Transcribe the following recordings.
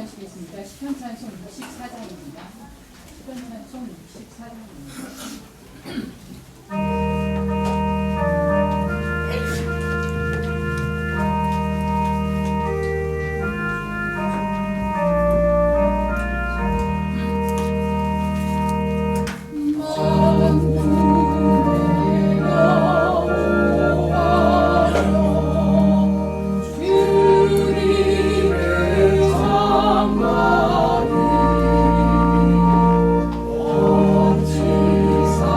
기도하시겠습니다. 시편 찬송 64장입니다. 시편 찬송 64장입니다. Jesus.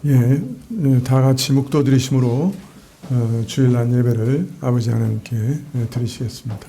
예, 다 같이 묵도 드리심으로 주일날 예배를 아버지 하나님께 드리시겠습니다.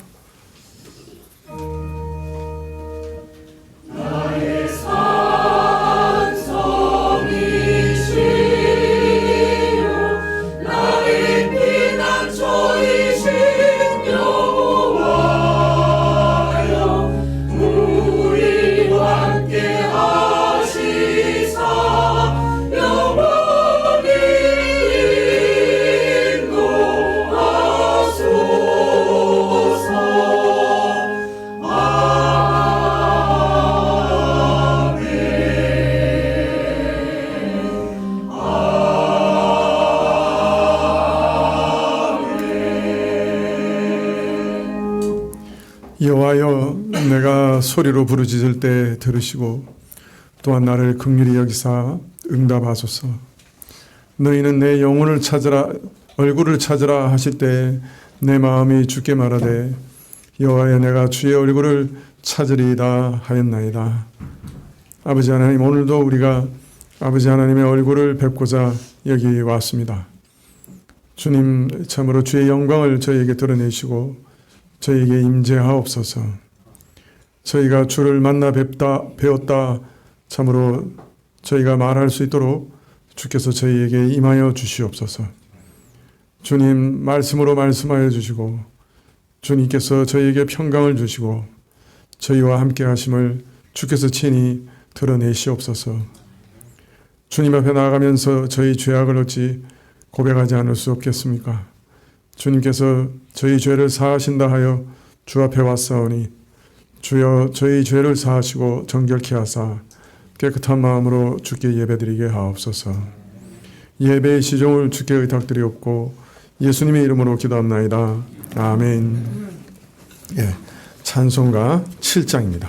여호와여, 내가 소리로 부르짖을 때 들으시고 또한 나를 긍휼히 여기사 응답하소서. 너희는 내 영혼을 찾으라, 얼굴을 찾으라 하실 때 내 마음이 주께 말하되 여호와여, 내가 주의 얼굴을 찾으리이다 하였나이다. 아버지 하나님, 오늘도 우리가 아버지 하나님의 얼굴을 뵙고자 여기 왔습니다. 주님, 참으로 주의 영광을 저희에게 드러내시고 저희에게 임재하옵소서. 저희가 주를 만나 배웠다 참으로 저희가 말할 수 있도록 주께서 저희에게 임하여 주시옵소서. 주님, 말씀으로 말씀하여 주시고 주님께서 저희에게 평강을 주시고 저희와 함께 하심을 주께서 친히 드러내시옵소서. 주님 앞에 나아가면서 저희 죄악을 어찌 고백하지 않을 수 없겠습니까? 주님께서 저희 죄를 사하신다 하여 주 앞에 왔사오니 주여, 저희 죄를 사하시고 정결케 하사 깨끗한 마음으로 주께 예배드리게 하옵소서. 예배의 시종을 주께 의탁드리옵고 예수님의 이름으로 기도합나이다. 아멘. 예, 찬송가 7장입니다.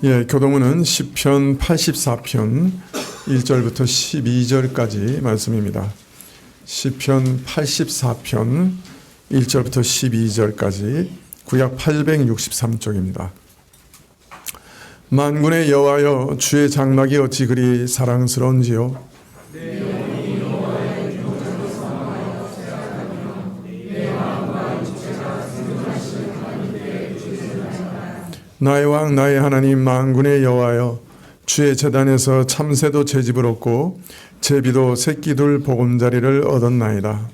예, 교동문은 시편 84편 1절부터 12절까지 말씀입니다. 시편 84편 1절부터 12절까지 구약 863쪽입니다. 만군의 여호와여, 주의 장막이 어찌 그리 사랑스러운지요. 나의 왕 나의 하나님 만군의 여호와여, 주의 제단에서 참새도 제 집을 얻고 제비도 새끼 둘 보금자리를 얻었나이다.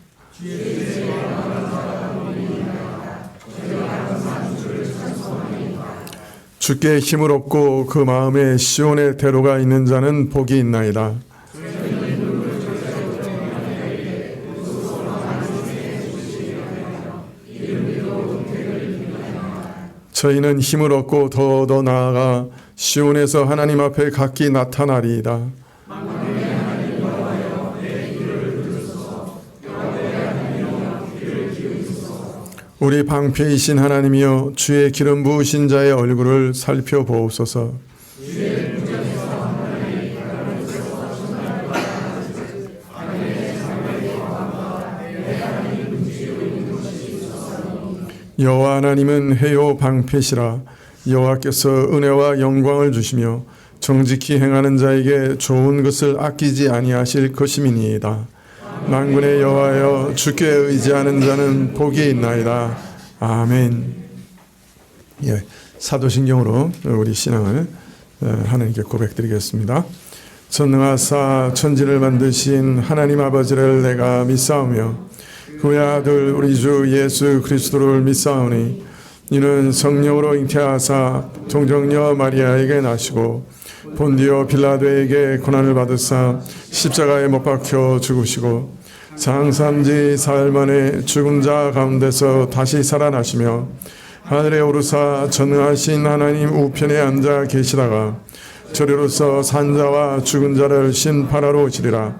주께 힘을 얻고 그 마음에 시온의 대로가 있는 자는 복이 있나이다. 저희는 힘을 얻고 더 나아가 시온에서 하나님 앞에 각기 나타나리이다. 우리 방패이신 하나님이여, 주의 기름 부으신 자의 얼굴을 살펴보옵소서. 여호와 하나님은 해요 방패시라. 여호와께서 은혜와 영광을 주시며 정직히 행하는 자에게 좋은 것을 아끼지 아니하실 것임이니이다. 만군의 여호와여, 주께 의지하는 자는 복이 있나이다. 아멘. 예, 사도신경으로 우리 신앙을 하나님께 고백드리겠습니다. 전능하사 천지를 만드신 하나님 아버지를 내가 믿사오며 그의 아들 우리 주 예수 그리스도를 믿사오니 이는 성령으로 잉태하사 동정녀 마리아에게 나시고 본디오 빌라도에게 고난을 받으사 십자가에 못 박혀 죽으시고 장산지 사흘 만에 죽은 자 가운데서 다시 살아나시며 하늘에 오르사 전능하신 하나님 우편에 앉아 계시다가 저리로서 산자와 죽은 자를 심판하러 오시리라.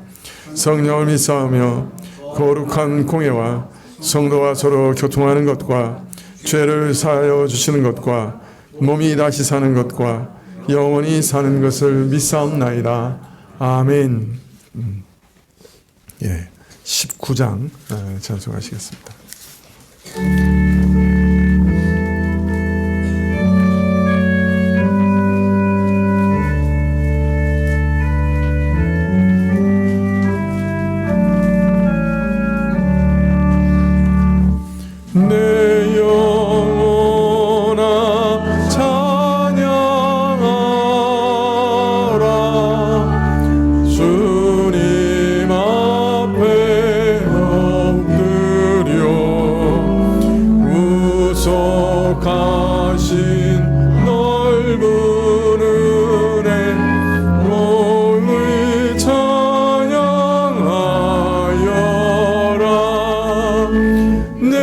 성령을 믿사오며 거룩한 공예와 성도와 서로 교통하는 것과 죄를 사하여 주시는 것과 몸이 다시 사는 것과 영원히 사는 것을 믿사옵나이다. 아멘. 19장 찬송하시겠습니다. 내 영혼아 찬양하라. 주님 앞에 엎드려 구속하신 넓은 은혜 몸을 찬양하여라. 내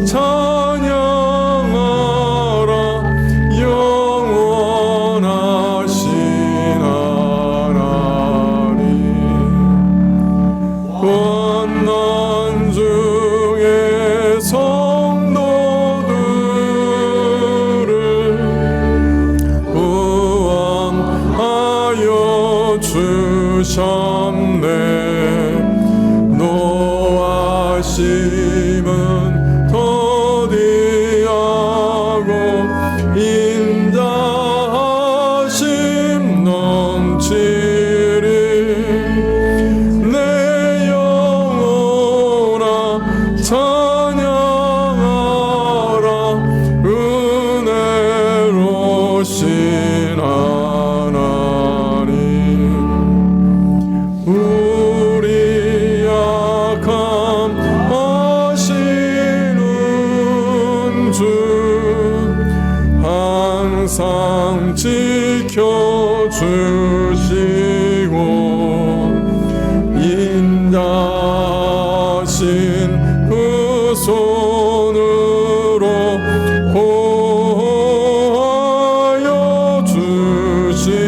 찬양하라. 영원하신 하나님 원난 중에 성도들을 구원하여 주셨네. 노하심은 더디하고 인자하심 넘치리. 내 영혼아 찬양하라. 은혜로우신 하나님 우리 약함 아시는 주 항상 지켜주시고 인자하신 그 손으로 보호하여 주시리.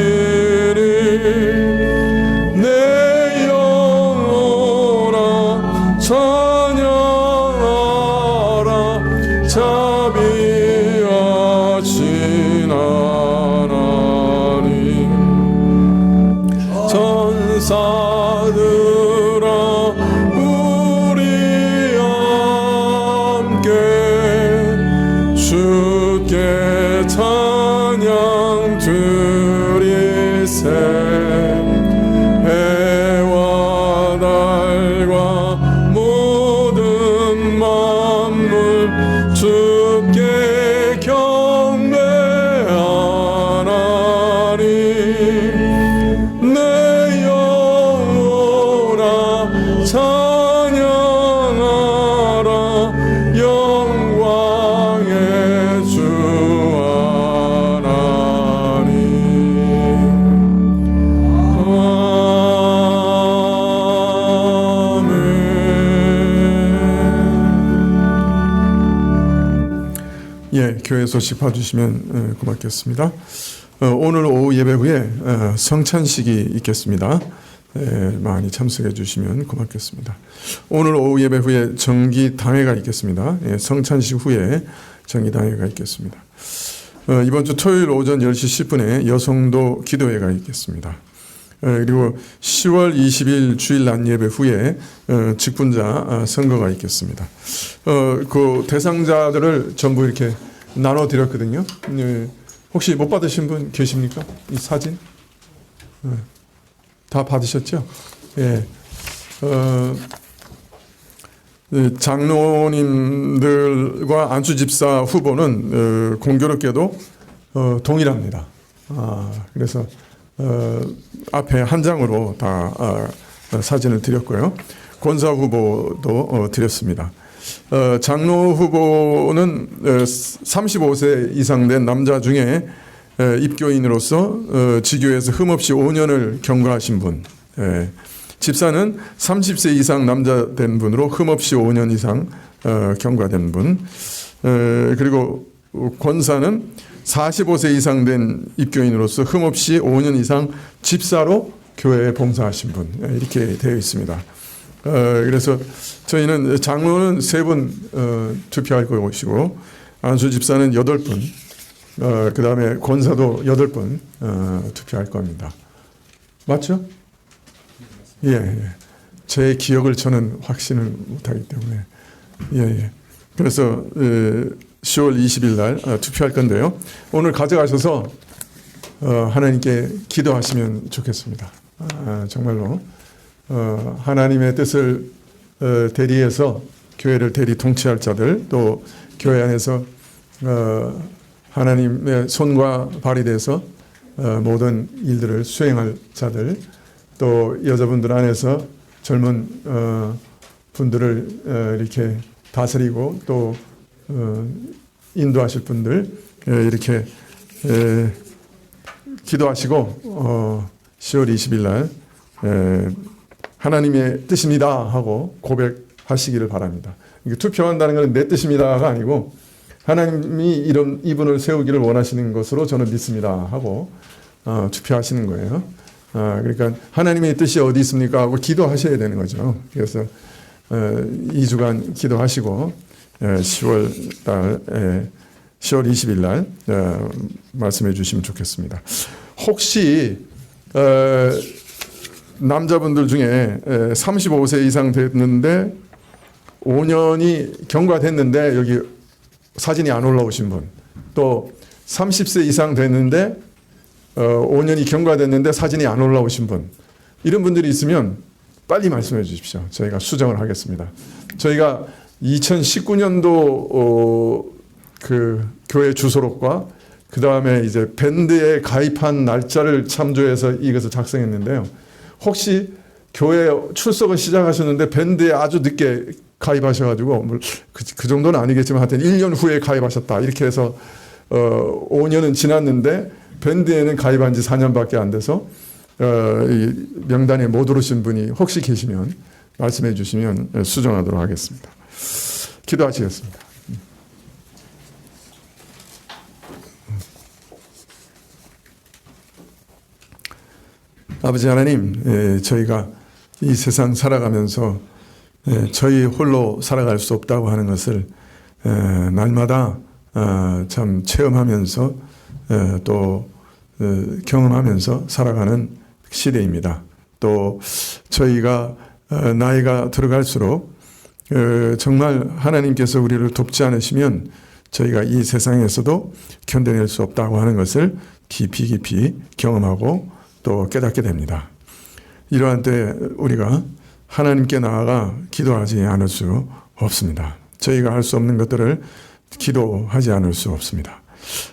내 영혼아 찬양하라. 자비하신 하나님 전사들아 우리 함께 주께 찬양 드리세. 해와 달과 모든 만물 주께 경배하나니. 내 영혼아 찬양하라. 영광의 주 하나님. 예, 교회 소식 봐주시면 고맙겠습니다. 오늘 오후 예배 후에 성찬식이 있겠습니다. 많이 참석해 주시면 고맙겠습니다. 오늘 오후 예배 후에 정기당회가 있겠습니다. 성찬식 후에 정기당회가 있겠습니다. 이번 주 토요일 오전 10시 10분에 여성도 기도회가 있겠습니다. 그리고 10월 20일 주일 낮 예배 후에 직분자 선거가 있겠습니다. 그 대상자들을 전부 이렇게 나눠 드렸거든요. 혹시 못 받으신 분 계십니까? 이 사진? 다 받으셨죠? 예. 장로님들과 안수집사 후보는 공교롭게도 동일합니다. 그래서 앞에 한 장으로 다 사진을 드렸고요. 권사 후보도 드렸습니다. 장로 후보는 35세 이상 된 남자 중에 입교인으로서 지교에서 흠없이 5년을 경과하신 분, 집사는 30세 이상 남자 된 분으로 흠없이 5년 이상 경과된 분, 그리고 권사는 45세 이상 된 입교인으로서 흠없이 5년 이상 집사로 교회에 봉사하신 분, 이렇게 되어 있습니다. 그래서 저희는 장로는 3분 투표할 것이고 안수 집사는 8분, 그 다음에 권사도 8분 투표할 겁니다. 맞죠? 예. 제 기억을 저는 확신을 못하기 때문에 예. 그래서 10월 20일 날 투표할 건데요. 오늘 가져가셔서 하나님께 기도하시면 좋겠습니다. 정말로 하나님의 뜻을 대리해서 교회를 대리 통치할 자들, 또 교회 안에서 하나님의 손과 발이 돼서 모든 일들을 수행할 자들, 또 여자분들 안에서 젊은 분들을 이렇게 다스리고 또 인도하실 분들 이렇게 기도하시고 10월 20일 날 하나님의 뜻입니다 하고 고백하시기를 바랍니다. 투표한다는 것은 내 뜻입니다가 아니고 하나님이 이분을 세우기를 원하시는 것으로 저는 믿습니다 하고 투표하시는 거예요. 그러니까 하나님의 뜻이 어디 있습니까 하고 기도하셔야 되는 거죠. 그래서 2주간 기도하시고 10월 20일 날 말씀해 주시면 좋겠습니다. 혹시 남자분들 중에 35세 이상 됐는데 5년이 경과됐는데 여기 사진이 안 올라오신 분, 또 30세 이상 됐는데 5년이 경과됐는데 사진이 안 올라오신 분, 이런 분들이 있으면 빨리 말씀해 주십시오. 저희가 수정을 하겠습니다. 저희가 2019년도 그 교회 주소록과 그 다음에 이제 밴드에 가입한 날짜를 참조해서 이것을 작성했는데요. 혹시 교회 출석을 시작하셨는데 밴드에 아주 늦게 가입하셔가지고 그 정도는 아니겠지만 하여튼 1년 후에 가입하셨다 이렇게 해서 5년은 지났는데 밴드에는 가입한 지 4년밖에 안 돼서 이 명단에 못 오르신 분이 혹시 계시면 말씀해 주시면 수정하도록 하겠습니다. 기도하시겠습니다. 아버지 하나님, 저희가 이 세상 살아가면서 저희 홀로 살아갈 수 없다고 하는 것을 날마다 참 체험하면서 또 경험하면서 살아가는 시대입니다. 또 저희가 나이가 들어갈수록 정말 하나님께서 우리를 돕지 않으시면 저희가 이 세상에서도 견뎌낼 수 없다고 하는 것을 깊이 경험하고 또 깨닫게 됩니다. 이러한 때 우리가 하나님께 나아가 기도하지 않을 수 없습니다. 저희가 할 수 없는 것들을 기도하지 않을 수 없습니다.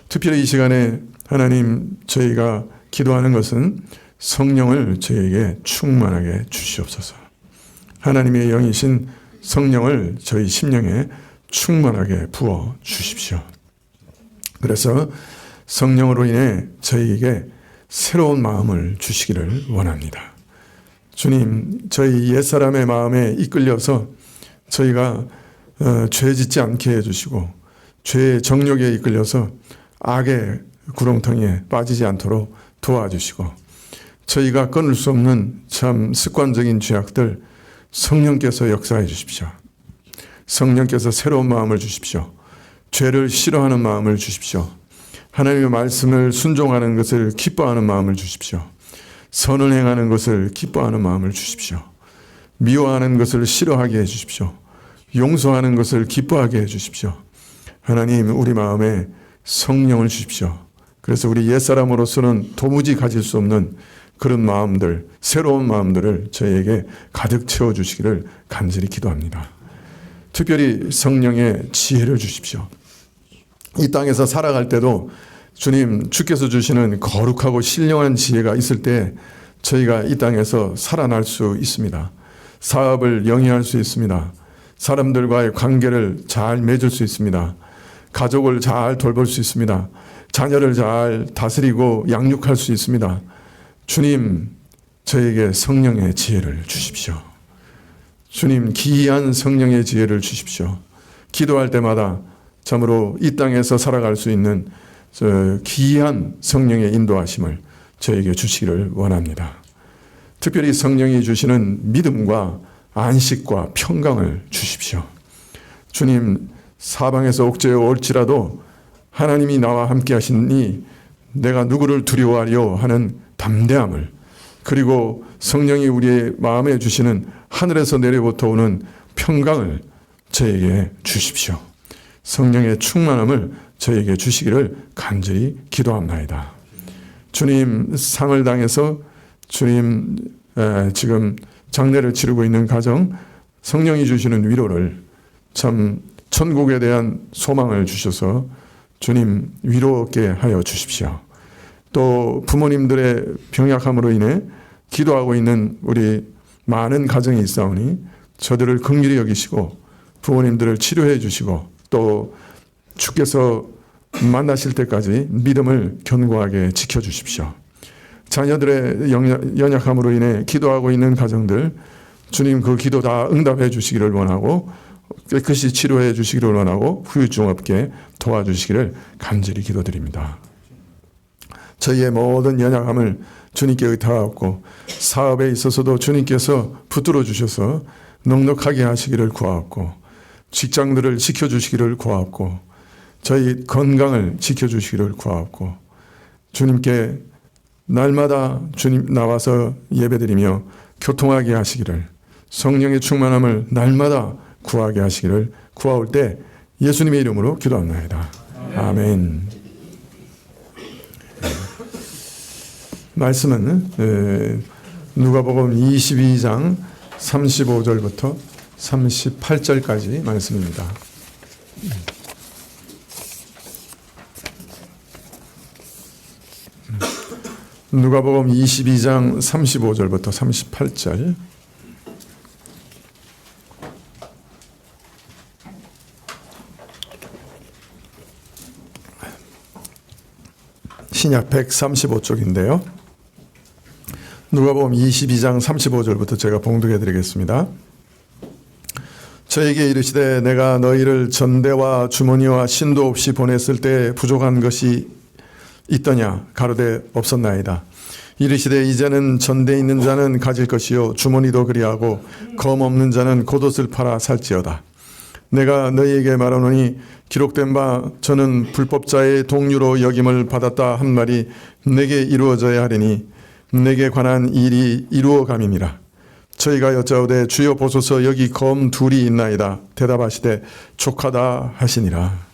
특별히 이 시간에 하나님, 저희가 기도하는 것은 성령을 저희에게 충만하게 주시옵소서. 하나님의 영이신 성령을 저희 심령에 충만하게 부어 주십시오. 그래서 성령으로 인해 저희에게 새로운 마음을 주시기를 원합니다. 주님, 저희 옛사람의 마음에 이끌려서 저희가 죄 짓지 않게 해주시고 죄의 정욕에 이끌려서 악의 구렁텅이에 빠지지 않도록 도와주시고 저희가 끊을 수 없는 참 습관적인 죄악들 성령께서 역사해 주십시오. 성령께서 새로운 마음을 주십시오. 죄를 싫어하는 마음을 주십시오. 하나님의 말씀을 순종하는 것을 기뻐하는 마음을 주십시오. 선을 행하는 것을 기뻐하는 마음을 주십시오. 미워하는 것을 싫어하게 해주십시오. 용서하는 것을 기뻐하게 해주십시오. 하나님, 우리 마음에 성령을 주십시오. 그래서 우리 옛사람으로서는 도무지 가질 수 없는 그런 마음들, 새로운 마음들을 저희에게 가득 채워주시기를 간절히 기도합니다. 특별히 성령의 지혜를 주십시오. 이 땅에서 살아갈 때도 주님, 주께서 주시는 거룩하고 신령한 지혜가 있을 때 저희가 이 땅에서 살아날 수 있습니다. 사업을 영위할 수 있습니다. 사람들과의 관계를 잘 맺을 수 있습니다. 가족을 잘 돌볼 수 있습니다. 자녀를 잘 다스리고 양육할 수 있습니다. 주님, 저에게 성령의 지혜를 주십시오. 주님, 기이한 성령의 지혜를 주십시오. 기도할 때마다 참으로 이 땅에서 살아갈 수 있는 기이한 성령의 인도하심을 저에게 주시기를 원합니다. 특별히 성령이 주시는 믿음과 안식과 평강을 주십시오. 주님, 사방에서 옥죄어 올지라도 하나님이 나와 함께 하시니 내가 누구를 두려워하려 하는 담대함을, 그리고 성령이 우리의 마음에 주시는 하늘에서 내려부터 오는 평강을 저에게 주십시오. 성령의 충만함을 저에게 주시기를 간절히 기도합나이다. 주님, 상을 당해서 주님 지금 장례를 치르고 있는 가정, 성령이 주시는 위로를, 참 천국에 대한 소망을 주셔서 주님 위로하게 하여 주십시오. 또 부모님들의 병약함으로 인해 기도하고 있는 우리 많은 가정이 있사오니 저들을 긍휼히 여기시고 부모님들을 치료해 주시고 또 주께서 만나실 때까지 믿음을 견고하게 지켜주십시오. 자녀들의 연약함으로 인해 기도하고 있는 가정들, 주님 그 기도 다 응답해 주시기를 원하고 깨끗이 치료해 주시기를 원하고 후유증 없게 도와주시기를 간절히 기도드립니다. 저희의 모든 연약함을 주님께 의탁하고 사업에 있어서도 주님께서 붙들어 주셔서 넉넉하게 하시기를 구하옵고 직장들을 지켜주시기를 구하옵고 저희 건강을 지켜주시기를 구하옵고 주님께 날마다 주님 나와서 예배드리며 교통하게 하시기를, 성령의 충만함을 날마다 구하게 하시기를 구하올 때 예수님의 이름으로 기도합니다. 아멘. 말씀은 누가복음 22장 35절부터 38절까지 말씀입니다. 누가복음 22장 35절부터 38절. 신약 135쪽인데요. 누가복음 22장 35절부터 제가 봉독해 드리겠습니다. 저에게 이르시되 내가 너희를 전대와 주머니와 신도 없이 보냈을 때 부족한 것이 있더냐? 가로되 없었나이다. 이르시되 이제는 전대 있는 자는 가질 것이요 주머니도 그리하고 검 없는 자는 겉옷을 팔아 살지어다. 내가 너희에게 말하노니 기록된 바 저는 불법자의 동류로 여김을 받았다 한 말이 내게 이루어져야 하리니 내게 관한 일이 이루어감이니라. 저희가 여짜오되 주여 보소서 여기 검 둘이 있나이다. 대답하시되 족하다 하시니라.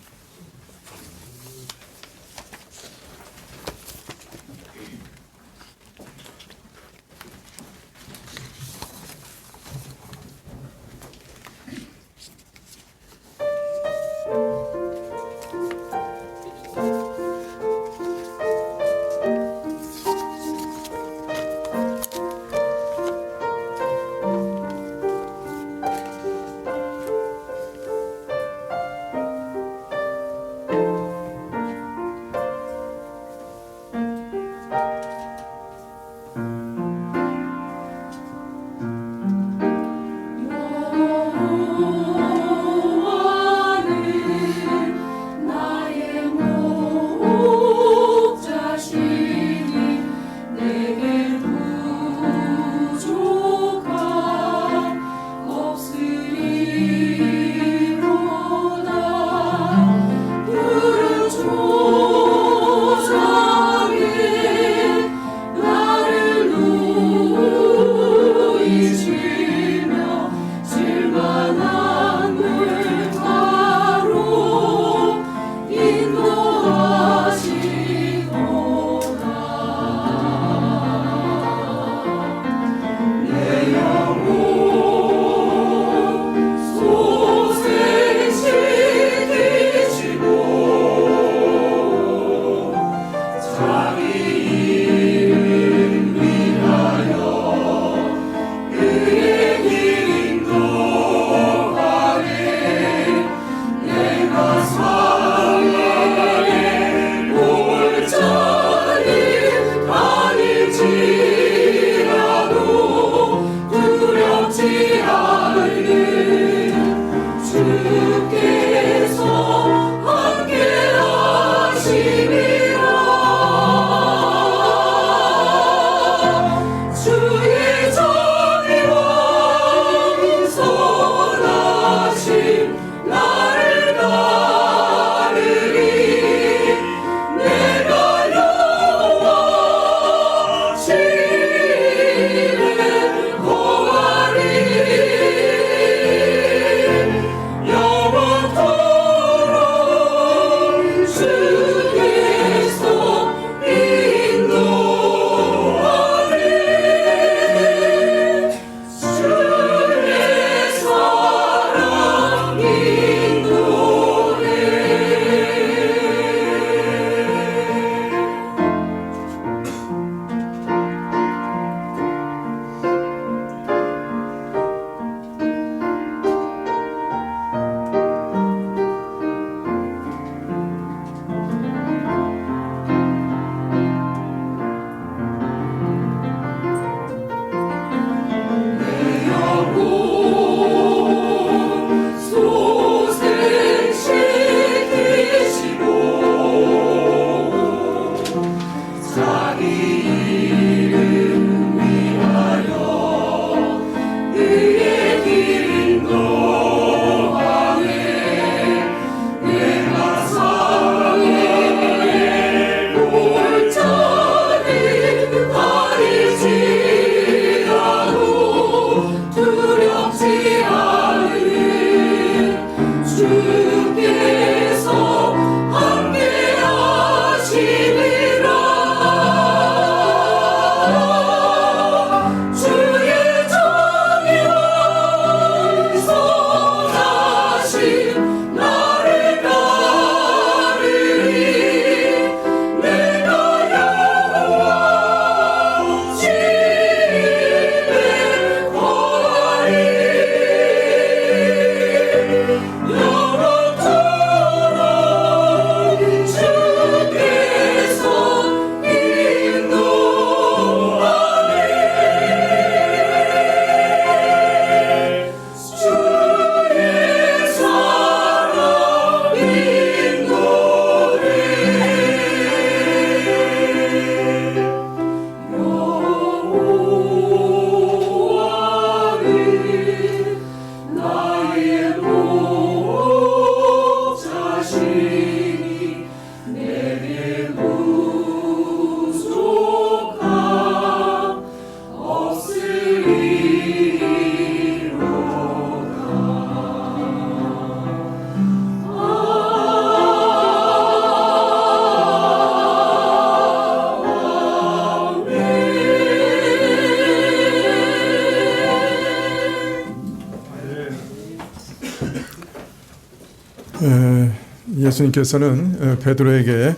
예수님께서는 베드로에게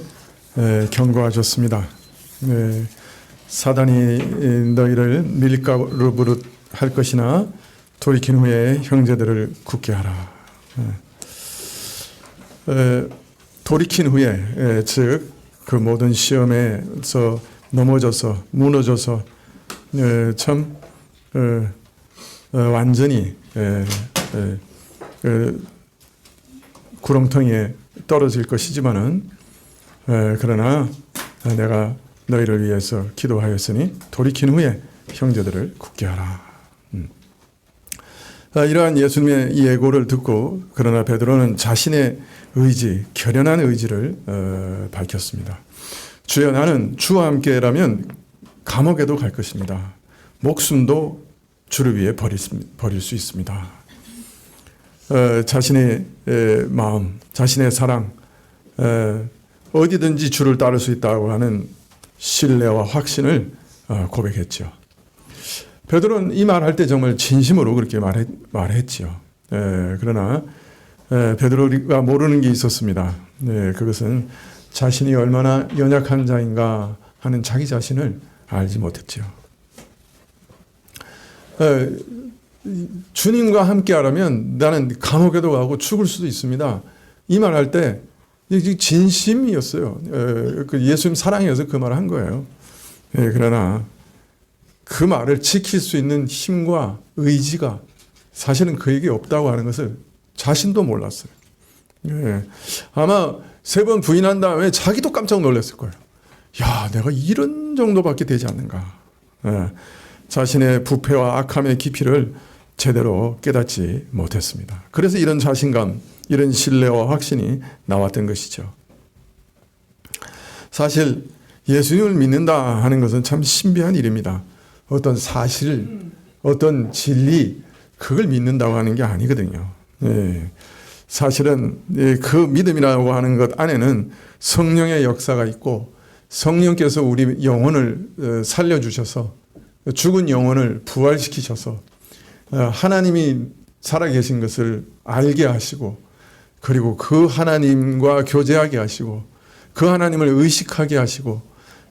경고하셨습니다. 사단이 너희를 밀가루 버릇 할 것이나 돌이킨 후에 형제들을 굳게 하라. 돌이킨 후에 즉 그 모든 시험에서 넘어져서 무너져서 참 완전히 구렁텅이에 떨어질 것이지만은 그러나 내가 너희를 위해서 기도하였으니 돌이킨 후에 형제들을 굳게 하라. 이러한 예수님의 이 예고를 듣고 그러나 베드로는 자신의 의지, 결연한 의지를 밝혔습니다. 주여, 나는 주와 함께라면 감옥에도 갈 것입니다. 목숨도 주를 위해 버릴 수 있습니다. 자신의 마음, 자신의 사랑, 어디든지 주를 따를 수 있다고 하는 신뢰와 확신을 고백했죠. 베드로는 이 말할 때 정말 진심으로 그렇게 말했지요. 그러나 베드로가 모르는 게 있었습니다. 그것은 자신이 얼마나 연약한 자인가 하는 자기 자신을 알지 못했죠. 주님과 함께하라면 나는 감옥에도 가고 죽을 수도 있습니다. 이 말할 때 진심이었어요. 예수님 사랑이어서 그 말을 한 거예요. 그러나 그 말을 지킬 수 있는 힘과 의지가 사실은 그에게 없다고 하는 것을 자신도 몰랐어요. 아마 3번 부인한 다음에 자기도 깜짝 놀랐을 거예요. 야, 내가 이런 정도밖에 되지 않는가. 자신의 부패와 악함의 깊이를 제대로 깨닫지 못했습니다. 그래서 이런 자신감, 이런 신뢰와 확신이 나왔던 것이죠. 사실 예수님을 믿는다 하는 것은 참 신비한 일입니다. 어떤 사실, 어떤 진리, 그걸 믿는다고 하는 게 아니거든요. 사실은 그 믿음이라고 하는 것 안에는 성령의 역사가 있고 성령께서 우리 영혼을 살려주셔서 죽은 영혼을 부활시키셔서 하나님이 살아계신 것을 알게 하시고 그리고 그 하나님과 교제하게 하시고 그 하나님을 의식하게 하시고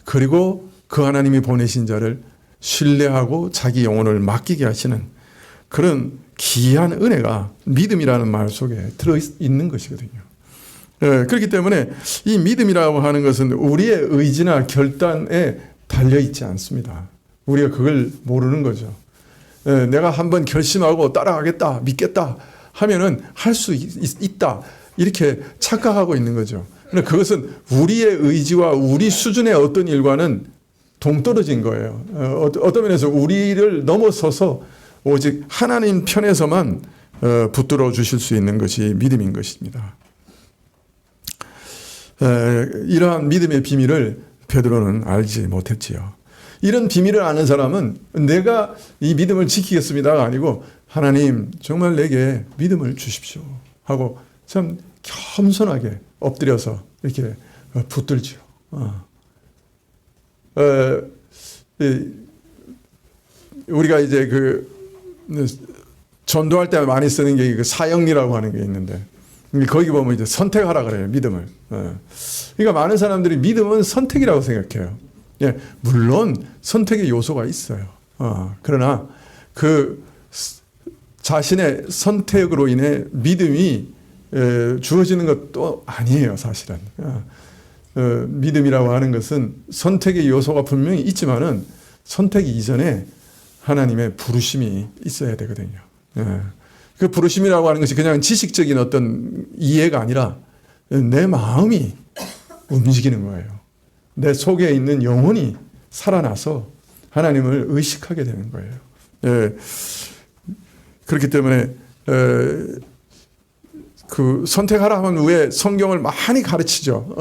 그리고 그 하나님이 보내신 자를 신뢰하고 자기 영혼을 맡기게 하시는 그런 귀한 은혜가 믿음이라는 말 속에 들어있는 것이거든요. 그렇기 때문에 이 믿음이라고 하는 것은 우리의 의지나 결단에 달려있지 않습니다. 우리가 그걸 모르는 거죠. 내가 한번 결심하고 따라가겠다, 믿겠다 하면은 할 수 있다 이렇게 착각하고 있는 거죠. 그런데 그것은 우리의 의지와 우리 수준의 어떤 일과는 동떨어진 거예요. 어떤 면에서 우리를 넘어서서 오직 하나님 편에서만 붙들어 주실 수 있는 것이 믿음인 것입니다. 이러한 믿음의 비밀을 베드로는 알지 못했지요. 이런 비밀을 아는 사람은 내가 이 믿음을 지키겠습니다가 아니고 하나님 정말 내게 믿음을 주십시오 하고 참 겸손하게 엎드려서 이렇게 붙들지요. 우리가 이제 전도할 때 많이 쓰는 게 그 사형리라고 하는 게 있는데 거기 보면 이제 선택하라 그래요, 믿음을. 그러니까 많은 사람들이 믿음은 선택이라고 생각해요. 물론 선택의 요소가 있어요. 그러나 그 자신의 선택으로 인해 믿음이 주어지는 것도 아니에요, 사실은. 믿음이라고 하는 것은 선택의 요소가 분명히 있지만은 선택 이전에 하나님의 부르심이 있어야 되거든요. 그 부르심이라고 하는 것이 그냥 지식적인 어떤 이해가 아니라 내 마음이 움직이는 거예요. 내 속에 있는 영혼이 살아나서 하나님을 의식하게 되는 거예요. 그렇기 때문에 그 선택하라 하면 왜 성경을 많이 가르치죠.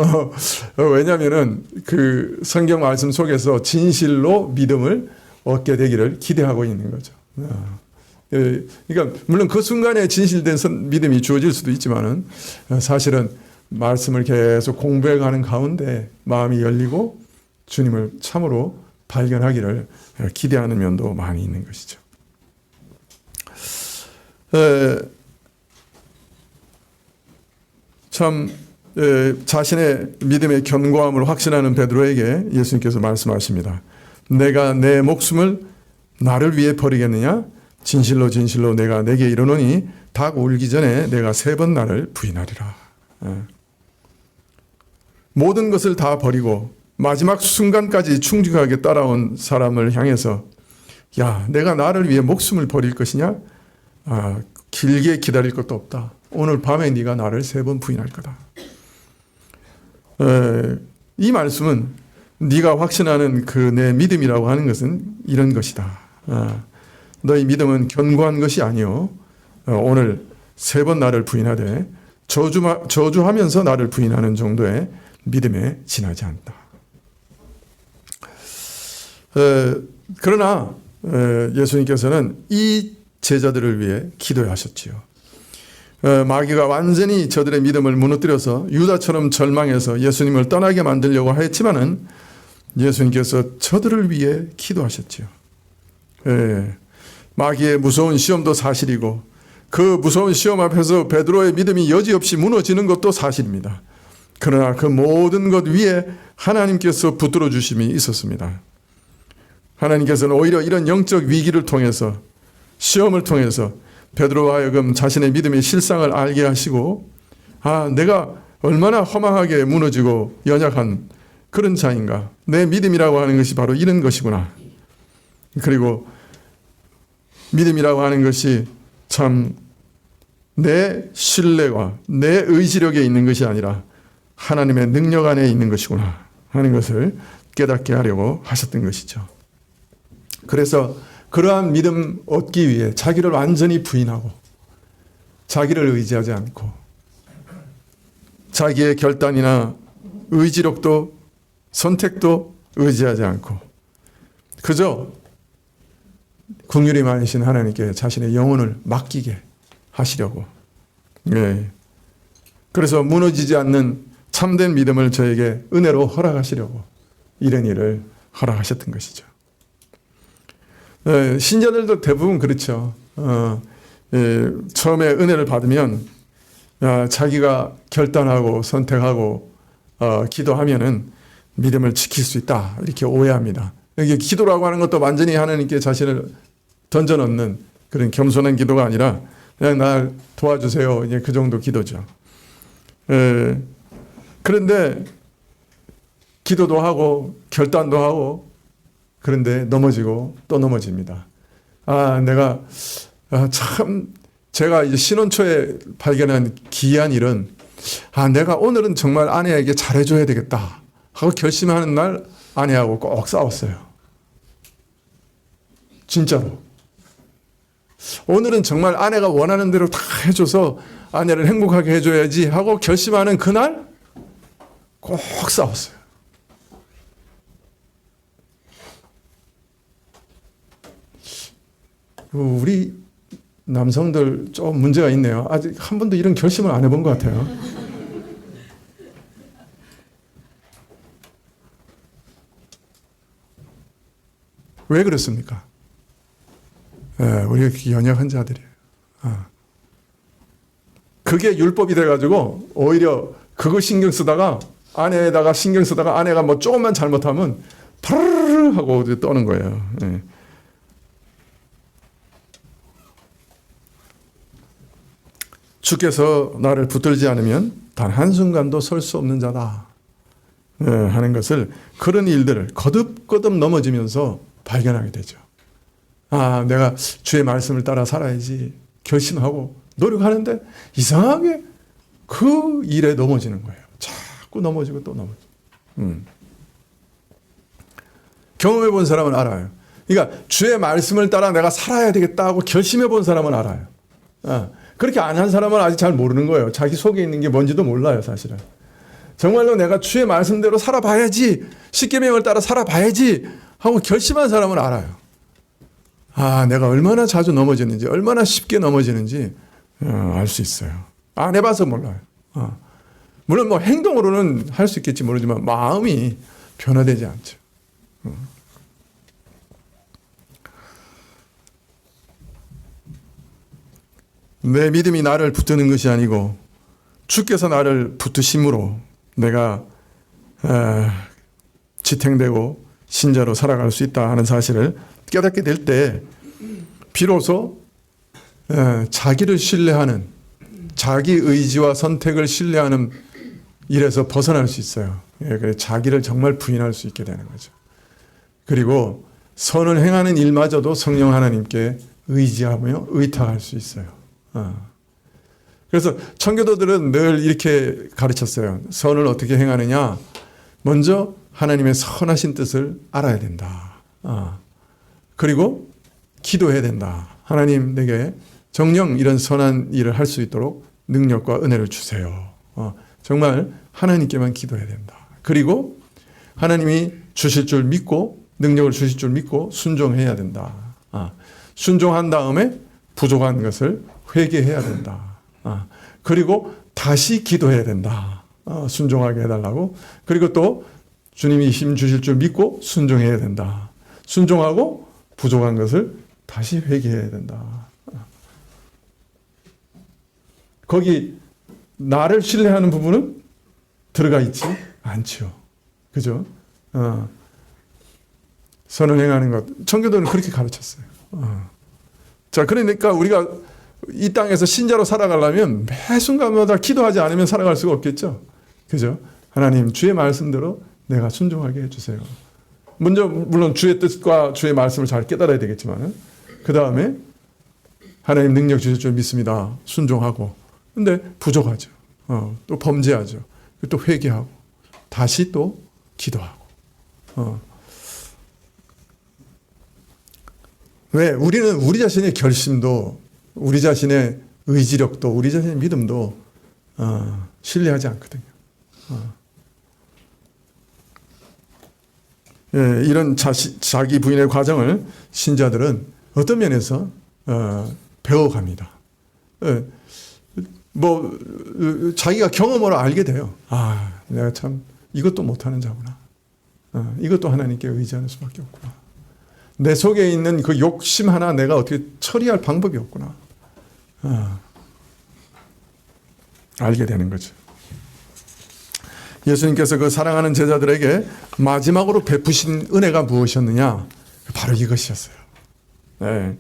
왜냐하면은 그 성경 말씀 속에서 진실로 믿음을 얻게 되기를 기대하고 있는 거죠. 그러니까 물론 그 순간에 진실된 믿음이 주어질 수도 있지만은 사실은 말씀을 계속 공부해가는 가운데 마음이 열리고 주님을 참으로 발견하기를 기대하는 면도 많이 있는 것이죠. 참 자신의 믿음의 견고함을 확신하는 베드로에게 예수님께서 말씀하십니다. 내가 내 목숨을 나를 위해 버리겠느냐? 진실로 진실로 내가 내게 이르노니 닭 울기 전에 내가 3번 나를 부인하리라. 모든 것을 다 버리고 마지막 순간까지 충직하게 따라온 사람을 향해서 야, 내가 나를 위해 목숨을 버릴 것이냐? 길게 기다릴 것도 없다. 오늘 밤에 네가 나를 3번 부인할 거다. 이 말씀은 네가 확신하는 그 내 믿음이라고 하는 것은 이런 것이다. 너희 믿음은 견고한 것이 아니요 오늘 3번 나를 부인하되 저주하면서 나를 부인하는 정도의 믿음에 지나지 않다. 그러나 예수님께서는 이 제자들을 위해 기도하셨지요. 마귀가 완전히 저들의 믿음을 무너뜨려서 유다처럼 절망해서 예수님을 떠나게 만들려고 했지만은 예수님께서 저들을 위해 기도하셨지요. 마귀의 무서운 시험도 사실이고 그 무서운 시험 앞에서 베드로의 믿음이 여지없이 무너지는 것도 사실입니다. 그러나 그 모든 것 위에 하나님께서 붙들어 주심이 있었습니다. 하나님께서는 오히려 이런 영적 위기를 통해서 시험을 통해서 베드로와 하여금 자신의 믿음의 실상을 알게 하시고 내가 얼마나 허망하게 무너지고 연약한 그런 자인가. 내 믿음이라고 하는 것이 바로 이런 것이구나. 그리고 믿음이라고 하는 것이 참 내 신뢰와 내 의지력에 있는 것이 아니라 하나님의 능력 안에 있는 것이구나 하는 것을 깨닫게 하려고 하셨던 것이죠. 그래서 그러한 믿음 얻기 위해 자기를 완전히 부인하고 자기를 의지하지 않고 자기의 결단이나 의지력도 선택도 의지하지 않고 그저 긍휼이 많으신 하나님께 자신의 영혼을 맡기게 하시려고 그래서 무너지지 않는 참된 믿음을 저에게 은혜로 허락하시려고 이런 일을 허락하셨던 것이죠. 신자들도 대부분 그렇죠. 처음에 은혜를 받으면 자기가 결단하고 선택하고 기도하면은 믿음을 지킬 수 있다 이렇게 오해합니다. 이게 기도라고 하는 것도 완전히 하나님께 자신을 던져놓는 그런 겸손한 기도가 아니라 그냥 날 도와주세요 이제 그 정도 기도죠. 그런데 기도도 하고 결단도 하고 그런데 넘어지고 또 넘어집니다. 내가 참 제가 이제 신혼 초에 발견한 기이한 일은 내가 오늘은 정말 아내에게 잘해줘야 되겠다 하고 결심하는 날 아내하고 꼭 싸웠어요. 진짜로. 오늘은 정말 아내가 원하는 대로 다 해줘서 아내를 행복하게 해줘야지 하고 결심하는 그날 꼭 싸웠어요. 우리 남성들 좀 문제가 있네요. 아직 한 번도 이런 결심을 안 해본 것 같아요. 왜 그렇습니까? 우리가 연약한 자들이에요. 그게 율법이 돼가지고 오히려 그거 신경 쓰다가 아내에다가 신경 쓰다가 아내가 뭐 조금만 잘못하면 파르르 하고 떠는 거예요. 주께서 나를 붙들지 않으면 단 한순간도 설 수 없는 자다 하는 것을 그런 일들을 거듭거듭 넘어지면서 발견하게 되죠. 내가 주의 말씀을 따라 살아야지 결심하고 노력하는데 이상하게 그 일에 넘어지는 거예요. 자꾸 넘어지고 또 넘어지고. 경험해 본 사람은 알아요. 그러니까 주의 말씀을 따라 내가 살아야 되겠다고 결심해 본 사람은 알아요. 그렇게 안 한 사람은 아직 잘 모르는 거예요. 자기 속에 있는 게 뭔지도 몰라요, 사실은. 정말로 내가 주의 말씀대로 살아봐야지, 십계명을 따라 살아봐야지 하고 결심한 사람은 알아요. 내가 얼마나 자주 넘어지는지, 얼마나 쉽게 넘어지는지 알 수 있어요. 안 해봐서 몰라요. 물론 뭐 행동으로는 할 수 있겠지 모르지만 마음이 변화되지 않죠. 내 믿음이 나를 붙드는 것이 아니고 주께서 나를 붙드심으로 내가 지탱되고 신자로 살아갈 수 있다 하는 사실을 깨닫게 될 때 비로소 자기를 신뢰하는, 자기 의지와 선택을 신뢰하는 일에서 벗어날 수 있어요. 자기를 정말 부인할 수 있게 되는 거죠. 그리고 선을 행하는 일마저도 성령 하나님께 의지하며 의탁할 수 있어요. 그래서 청교도들은 늘 이렇게 가르쳤어요. 선을 어떻게 행하느냐? 먼저 하나님의 선하신 뜻을 알아야 된다. 그리고 기도해야 된다. 하나님 내게 정녕 이런 선한 일을 할 수 있도록 능력과 은혜를 주세요. 정말 하나님께만 기도해야 된다. 그리고 하나님이 주실 줄 믿고 능력을 주실 줄 믿고 순종해야 된다. 순종한 다음에 부족한 것을 회개해야 된다. 그리고 다시 기도해야 된다. 순종하게 해달라고. 그리고 또 주님이 힘 주실 줄 믿고 순종해야 된다. 순종하고 부족한 것을 다시 회개해야 된다. 거기 나를 신뢰하는 부분은 들어가 있지 않죠. 그죠? 선을 행하는 것. 청교도는 그렇게 가르쳤어요. 자, 그러니까 우리가 이 땅에서 신자로 살아가려면 매 순간마다 기도하지 않으면 살아갈 수가 없겠죠. 그죠? 하나님, 주의 말씀대로 내가 순종하게 해주세요. 먼저, 물론 주의 뜻과 주의 말씀을 잘 깨달아야 되겠지만, 그 다음에 하나님 능력 주실 줄 믿습니다. 순종하고. 근데 부족하죠. 또 범죄하죠. 또 회개하고. 다시 또 기도하고. 왜? 우리는 우리 자신의 결심도, 우리 자신의 의지력도, 우리 자신의 믿음도 신뢰하지 않거든요. 예, 이런 자기 부인의 과정을 신자들은 어떤 면에서 배워갑니다. 예, 뭐 자기가 경험으로 알게 돼요. 아, 내가 참 이것도 못하는 자구나. 이것도 하나님께 의지하는 수밖에 없구나. 내 속에 있는 그 욕심 하나 내가 어떻게 처리할 방법이 없구나. 알게 되는 거죠. 예수님께서 그 사랑하는 제자들에게 마지막으로 베푸신 은혜가 무엇이었느냐? 바로 이것이었어요. 네.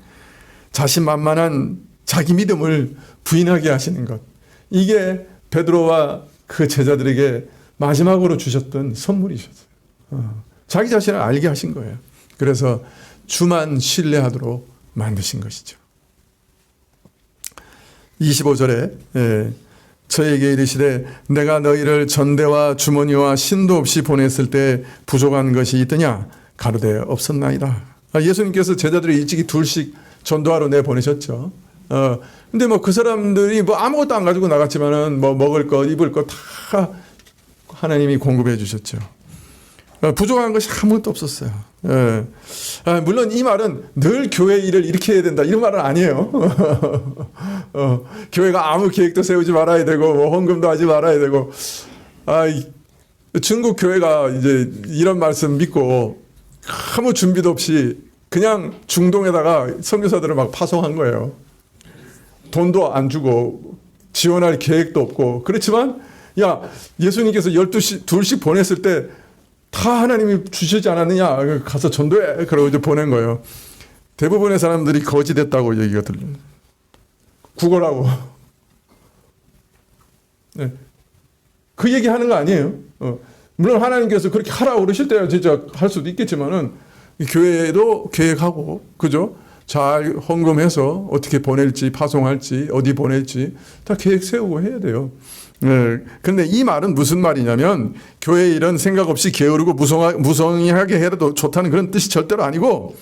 자신만만한 자기 믿음을 부인하게 하시는 것. 이게 베드로와 그 제자들에게 마지막으로 주셨던 선물이셨어요. 자기 자신을 알게 하신 거예요. 그래서 주만 신뢰하도록 만드신 것이죠. 25절에 저에게 이르시되 내가 너희를 전대와 주머니와 신도 없이 보냈을 때 부족한 것이 있더냐? 가로되 없었나이다. 예수님께서 제자들이 일찍이 둘씩 전도하러 내보내셨죠. 근데 뭐 그 사람들이 뭐 아무것도 안 가지고 나갔지만은 뭐 먹을 것, 입을 것 다 하나님이 공급해 주셨죠. 부족한 것이 아무것도 없었어요. 물론 이 말은 늘 교회 일을 이렇게 해야 된다 이런 말은 아니에요. 교회가 아무 계획도 세우지 말아야 되고 뭐 헌금도 하지 말아야 되고. 중국 교회가 이제 이런 말씀 믿고 아무 준비도 없이 그냥 중동에다가 선교사들을 막 파송한 거예요. 돈도 안 주고 지원할 계획도 없고. 그렇지만 야, 예수님께서 12둘씩 보냈을 때 다 하나님이 주시지 않았느냐? 가서 전도해. 그러고 이제 보낸 거예요. 대부분의 사람들이 거짓됐다고 얘기가 들려요. 구걸하고. 네. 그 얘기 하는 거 아니에요. 물론 하나님께서 그렇게 하라고 그러실 때야 진짜 할 수도 있겠지만은 교회도 계획하고, 그죠? 잘 헌금해서 어떻게 보낼지, 파송할지, 어디 보낼지 다 계획 세우고 해야 돼요. 그런데 이 말은 무슨 말이냐면 교회 일은 생각 없이 게으르고 무성의하게 해도 좋다는 그런 뜻이 절대로 아니고,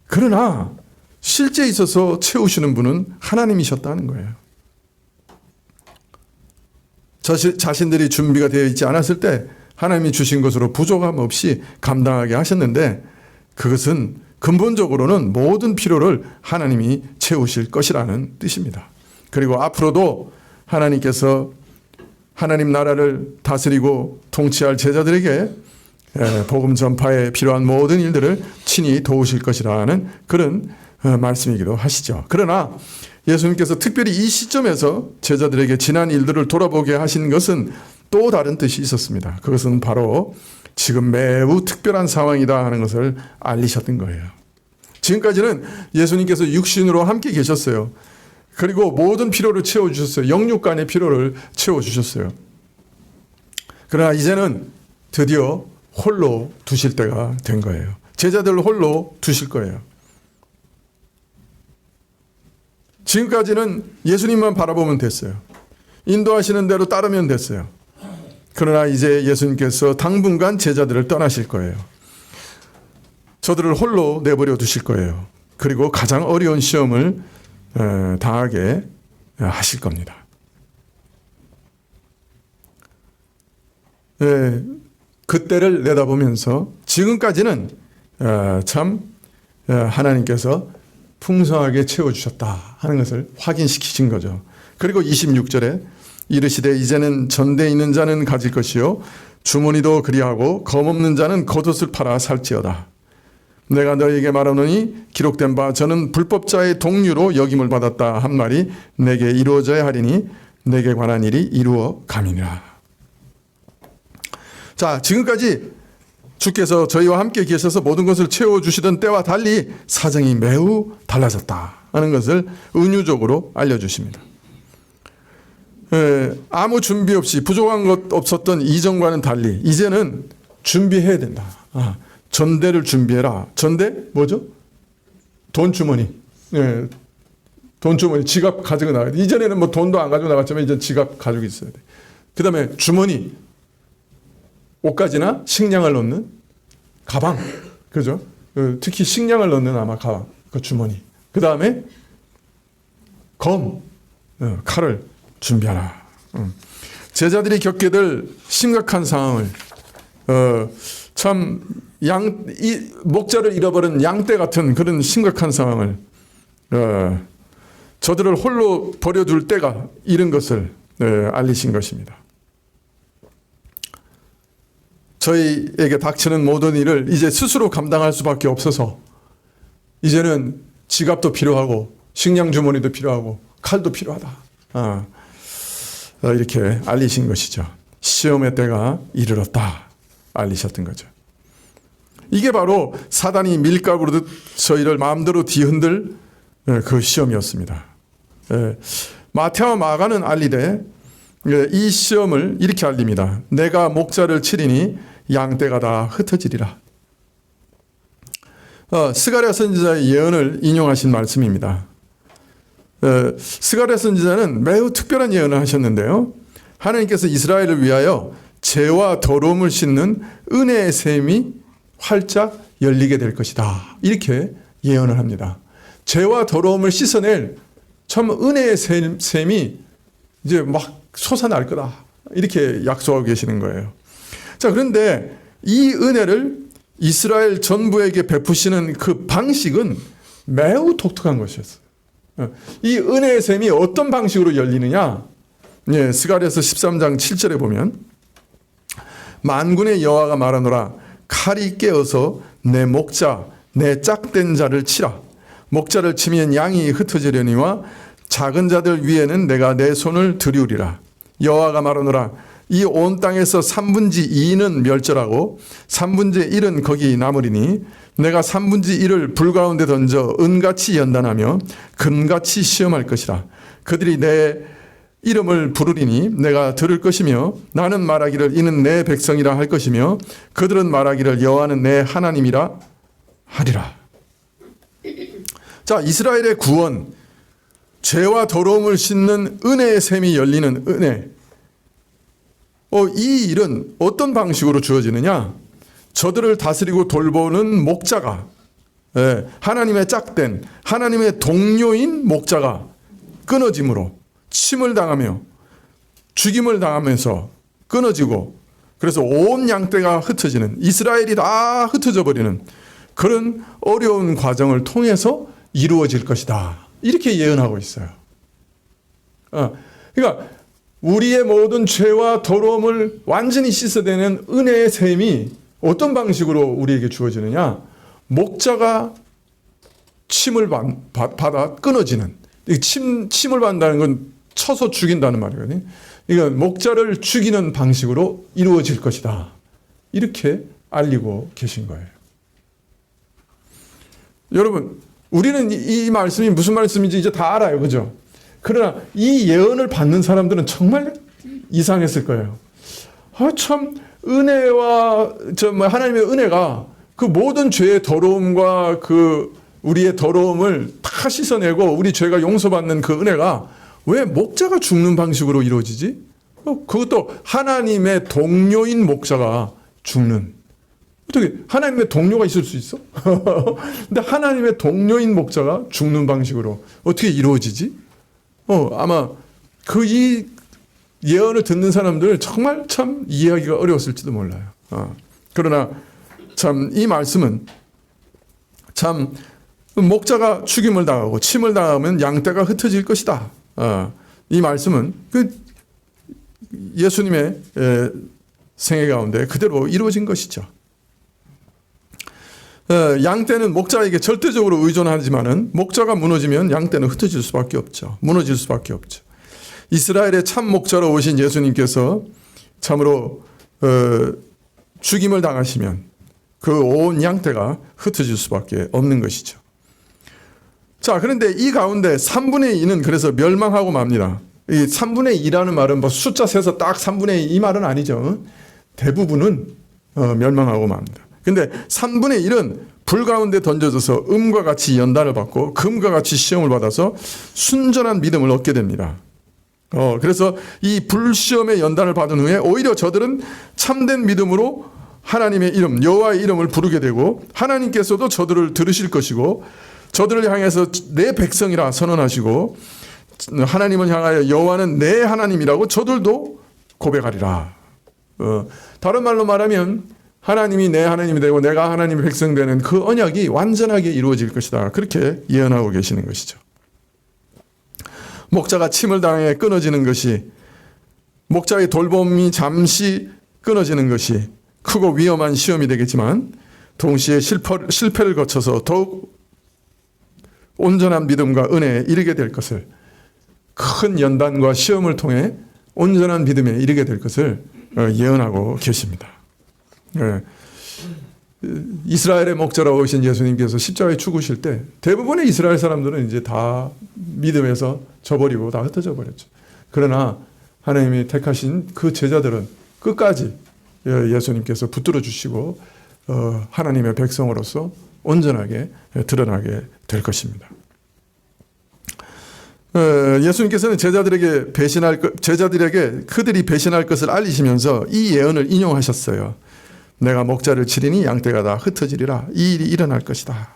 그러나 실제 있어서 채우시는 분은 하나님이셨다는 거예요. 자신들이 준비가 되어 있지 않았을 때 하나님이 주신 것으로 부족함 없이 감당하게 하셨는데, 그것은 근본적으로는 모든 필요를 하나님이 채우실 것이라는 뜻입니다. 그리고 앞으로도 하나님께서 하나님 나라를 다스리고 통치할 제자들에게 복음 전파에 필요한 모든 일들을 친히 도우실 것이라는 그런 말씀이기도 하시죠. 그러나 예수님께서 특별히 이 시점에서 제자들에게 지난 일들을 돌아보게 하신 것은 또 다른 뜻이 있었습니다. 그것은 바로 지금 매우 특별한 상황이다 하는 것을 알리셨던 거예요. 지금까지는 예수님께서 육신으로 함께 계셨어요. 그리고 모든 필요를 채워주셨어요. 영육간의 필요를 채워주셨어요. 그러나 이제는 드디어 홀로 두실 때가 된 거예요. 제자들을 홀로 두실 거예요. 지금까지는 예수님만 바라보면 됐어요. 인도하시는 대로 따르면 됐어요. 그러나 이제 예수님께서 당분간 제자들을 떠나실 거예요. 저들을 홀로 내버려 두실 거예요. 그리고 가장 어려운 시험을 당하게 하실 겁니다. 그때를 내다보면서 지금까지는 참 하나님께서 풍성하게 채워주셨다 하는 것을 확인시키신 거죠. 그리고 26절에 이르시되 이제는 전대 있는 자는 가질 것이요 주머니도 그리하고 검없는 자는 겉옷을 팔아 살지어다. 내가 너희에게 말하노니 기록된 바 저는 불법자의 동류로 역임을 받았다 한 말이 내게 이루어져야 하리니 내게 관한 일이 이루어 감이니라. 자, 지금까지 주께서 저희와 함께 계셔서 모든 것을 채워주시던 때와 달리 사정이 매우 달라졌다 하는 것을 은유적으로 알려주십니다. 아무 준비 없이 부족한 것 없었던 이전과는 달리 이제는 준비해야 된다. 전대를 준비해라. 전대 뭐죠? 돈 주머니. 돈 주머니. 지갑 가지고 나가야 돼. 이전에는 뭐 돈도 안 가지고 나갔지만 이제 지갑 가지고 있어야 돼. 그 다음에 주머니. 옷가지나 식량을 넣는 가방. 그죠? 특히 식량을 넣는 아마 가방. 그 주머니. 그 다음에 검. 칼을 준비하라. 제자들이 겪게 될 심각한 상황을 참 목자를 잃어버린 양떼 같은 그런 심각한 상황을 저들을 홀로 버려둘 때가 이른 것을 알리신 것입니다. 저희에게 닥치는 모든 일을 이제 스스로 감당할 수밖에 없어서 이제는 지갑도 필요하고 식량 주머니도 필요하고 칼도 필요하다. 이렇게 알리신 것이죠. 시험의 때가 이르렀다 알리셨던 거죠. 이게 바로 사단이 밀가루로 저희를 마음대로 뒤흔들 그 시험이었습니다. 마태와 마가는 알리되 이 시험을 이렇게 알립니다. 내가 목자를 치리니 양떼가 다 흩어지리라. 스가랴 선지자의 예언을 인용하신 말씀입니다. 스가랴 선지자는 매우 특별한 예언을 하셨는데요. 하나님께서 이스라엘을 위하여 죄와 더러움을 씻는 은혜의 샘이 활짝 열리게 될 것이다. 이렇게 예언을 합니다. 죄와 더러움을 씻어낼 참 은혜의 샘이 이제 막 솟아날 거다. 이렇게 약속하고 계시는 거예요. 자, 그런데 이 은혜를 이스라엘 전부에게 베푸시는 그 방식은 매우 독특한 것이었어요. 이 은혜의 샘이 어떤 방식으로 열리느냐? 스가랴서 13장 7절에 보면 만군의 여호와가 말하노라 칼이 깨어서 내 목자 내 짝된 자를 치라. 목자를 치면 양이 흩어지려니와 작은 자들 위에는 내가 내 손을 들이우리라. 여호와가 말하노라 이 온 땅에서 3분의 2는 멸절하고 3분의 1은 거기 남으리니 내가 3분의 1을 불 가운데 던져 은같이 연단하며 금같이 시험할 것이라. 그들이 내 이름을 부르리니 내가 들을 것이며 나는 말하기를 이는 내 백성이라 할 것이며 그들은 말하기를 여호와는 내 하나님이라 하리라. 자, 이스라엘의 구원, 죄와 더러움을 씻는 은혜의 샘이 열리는 은혜. 이 일은 어떤 방식으로 주어지느냐? 저들을 다스리고 돌보는 목자가, 하나님의 짝된, 하나님의 동료인 목자가 끊어짐으로 침을 당하며 죽임을 당하면서 끊어지고 그래서 온 양떼가 흩어지는, 이스라엘이 다 흩어져 버리는 그런 어려운 과정을 통해서 이루어질 것이다. 이렇게 예언하고 있어요. 그러니까 우리의 모든 죄와 더러움을 완전히 씻어내는 은혜의 샘이 어떤 방식으로 우리에게 주어지느냐? 목자가 침을 받아 끊어지는, 침을 받는다는 건 쳐서 죽인다는 말이거든요. 이건 목자를 죽이는 방식으로 이루어질 것이다. 이렇게 알리고 계신 거예요. 여러분, 우리는 이 말씀이 무슨 말씀인지 이제 다 알아요. 그죠? 그러나 이 예언을 받는 사람들은 정말 이상했을 거예요. 참, 은혜와, 하나님의 은혜가 그 모든 죄의 더러움과 우리의 더러움을 다 씻어내고 우리 죄가 용서받는 그 은혜가 왜 목자가 죽는 방식으로 이루어지지? 그것도 하나님의 동료인 목자가 죽는. 어떻게 하나님의 동료가 있을 수 있어? 근데 하나님의 동료인 목자가 죽는 방식으로 어떻게 이루어지지? 아마 이 예언을 듣는 사람들 정말 참 이해하기가 어려웠을지도 몰라요. 그러나 참 이 말씀은 참 목자가 죽임을 당하고 침을 당하면 양떼가 흩어질 것이다. 이 말씀은 예수님의 생애 가운데 그대로 이루어진 것이죠. 양떼는 목자에게 절대적으로 의존하지만은 목자가 무너지면 양떼는 흩어질 수밖에 없죠. 무너질 수밖에 없죠. 이스라엘의 참 목자로 오신 예수님께서 참으로 죽임을 당하시면 그 온 양떼가 흩어질 수밖에 없는 것이죠. 자, 그런데 이 가운데 3분의 2는 그래서 멸망하고 맙니다. 이 3분의 2라는 말은 뭐 숫자 세서 딱 3분의 2 말은 아니죠. 대부분은 멸망하고 맙니다. 근데 3분의 1은 불 가운데 던져져서 음과 같이 연단을 받고 금과 같이 시험을 받아서 순전한 믿음을 얻게 됩니다. 그래서 이 불시험의 연단을 받은 후에 오히려 저들은 참된 믿음으로 하나님의 이름, 여호와의 이름을 부르게 되고 하나님께서도 저들을 들으실 것이고 저들을 향해서 내 백성이라 선언하시고 하나님을 향하여 여호와는 내 하나님이라고 저들도 고백하리라. 다른 말로 말하면 하나님이 내 하나님이 되고 내가 하나님의 백성 되는 그 언약이 완전하게 이루어질 것이다. 그렇게 예언하고 계시는 것이죠. 목자가 침을 당해 끊어지는 것이, 목자의 돌봄이 잠시 끊어지는 것이 크고 위험한 시험이 되겠지만 동시에 실패를 거쳐서 더욱 온전한 믿음과 은혜에 이르게 될 것을, 큰 연단과 시험을 통해 온전한 믿음에 이르게 될 것을 예언하고 계십니다. 이스라엘의 목자라고 오신 예수님께서 십자가에 죽으실 때 대부분의 이스라엘 사람들은 이제 다 믿음에서 져버리고 다 흩어져 버렸죠. 그러나 하나님이 택하신 그 제자들은 끝까지 예수님께서 붙들어 주시고 하나님의 백성으로서 온전하게 드러나게 될 것입니다. 예수님께서는 제자들에게 그들이 배신할 것을 알리시면서 이 예언을 인용하셨어요. 내가 목자를 치리니 양떼가 다 흩어지리라. 이 일이 일어날 것이다.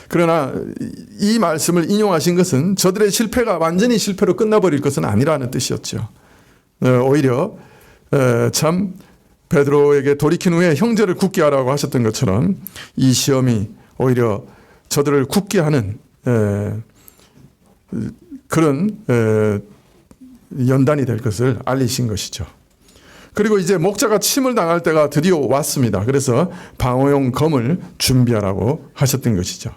그러나 이 말씀을 인용하신 것은 저들의 실패가 완전히 실패로 끝나버릴 것은 아니라는 뜻이었죠. 오히려 참 베드로에게 돌이킨 후에 형제를 굳게 하라고 하셨던 것처럼 이 시험이 오히려 저들을 굳게 하는 그런 연단이 될 것을 알리신 것이죠. 그리고 이제 목자가 침을 당할 때가 드디어 왔습니다. 그래서 방어용 검을 준비하라고 하셨던 것이죠.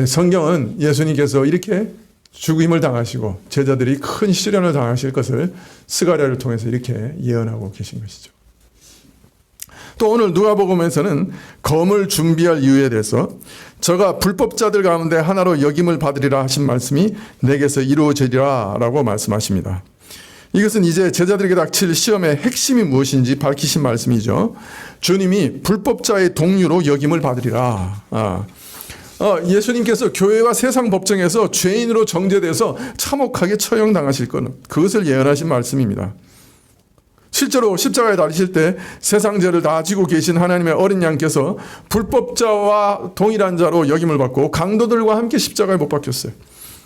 성경은 예수님께서 이렇게 죽임을 당하시고 제자들이 큰 시련을 당하실 것을 스가랴를 통해서 이렇게 예언하고 계신 것이죠. 또 오늘 누가복음에서는 검을 준비할 이유에 대해서 저가 불법자들 가운데 하나로 여김을 받으리라 하신 말씀이 내게서 이루어지리라 라고 말씀하십니다. 이것은 이제 제자들에게 닥칠 시험의 핵심이 무엇인지 밝히신 말씀이죠. 주님이 불법자의 동류로 여김을 받으리라. 예수님께서 교회와 세상 법정에서 죄인으로 정죄돼서 참혹하게 처형당하실 것, 그것을 예언하신 말씀입니다. 실제로 십자가에 달리실 때 세상 죄를 다 지고 계신 하나님의 어린 양께서 불법자와 동일한 자로 여김을 받고 강도들과 함께 십자가에 못 박혔어요.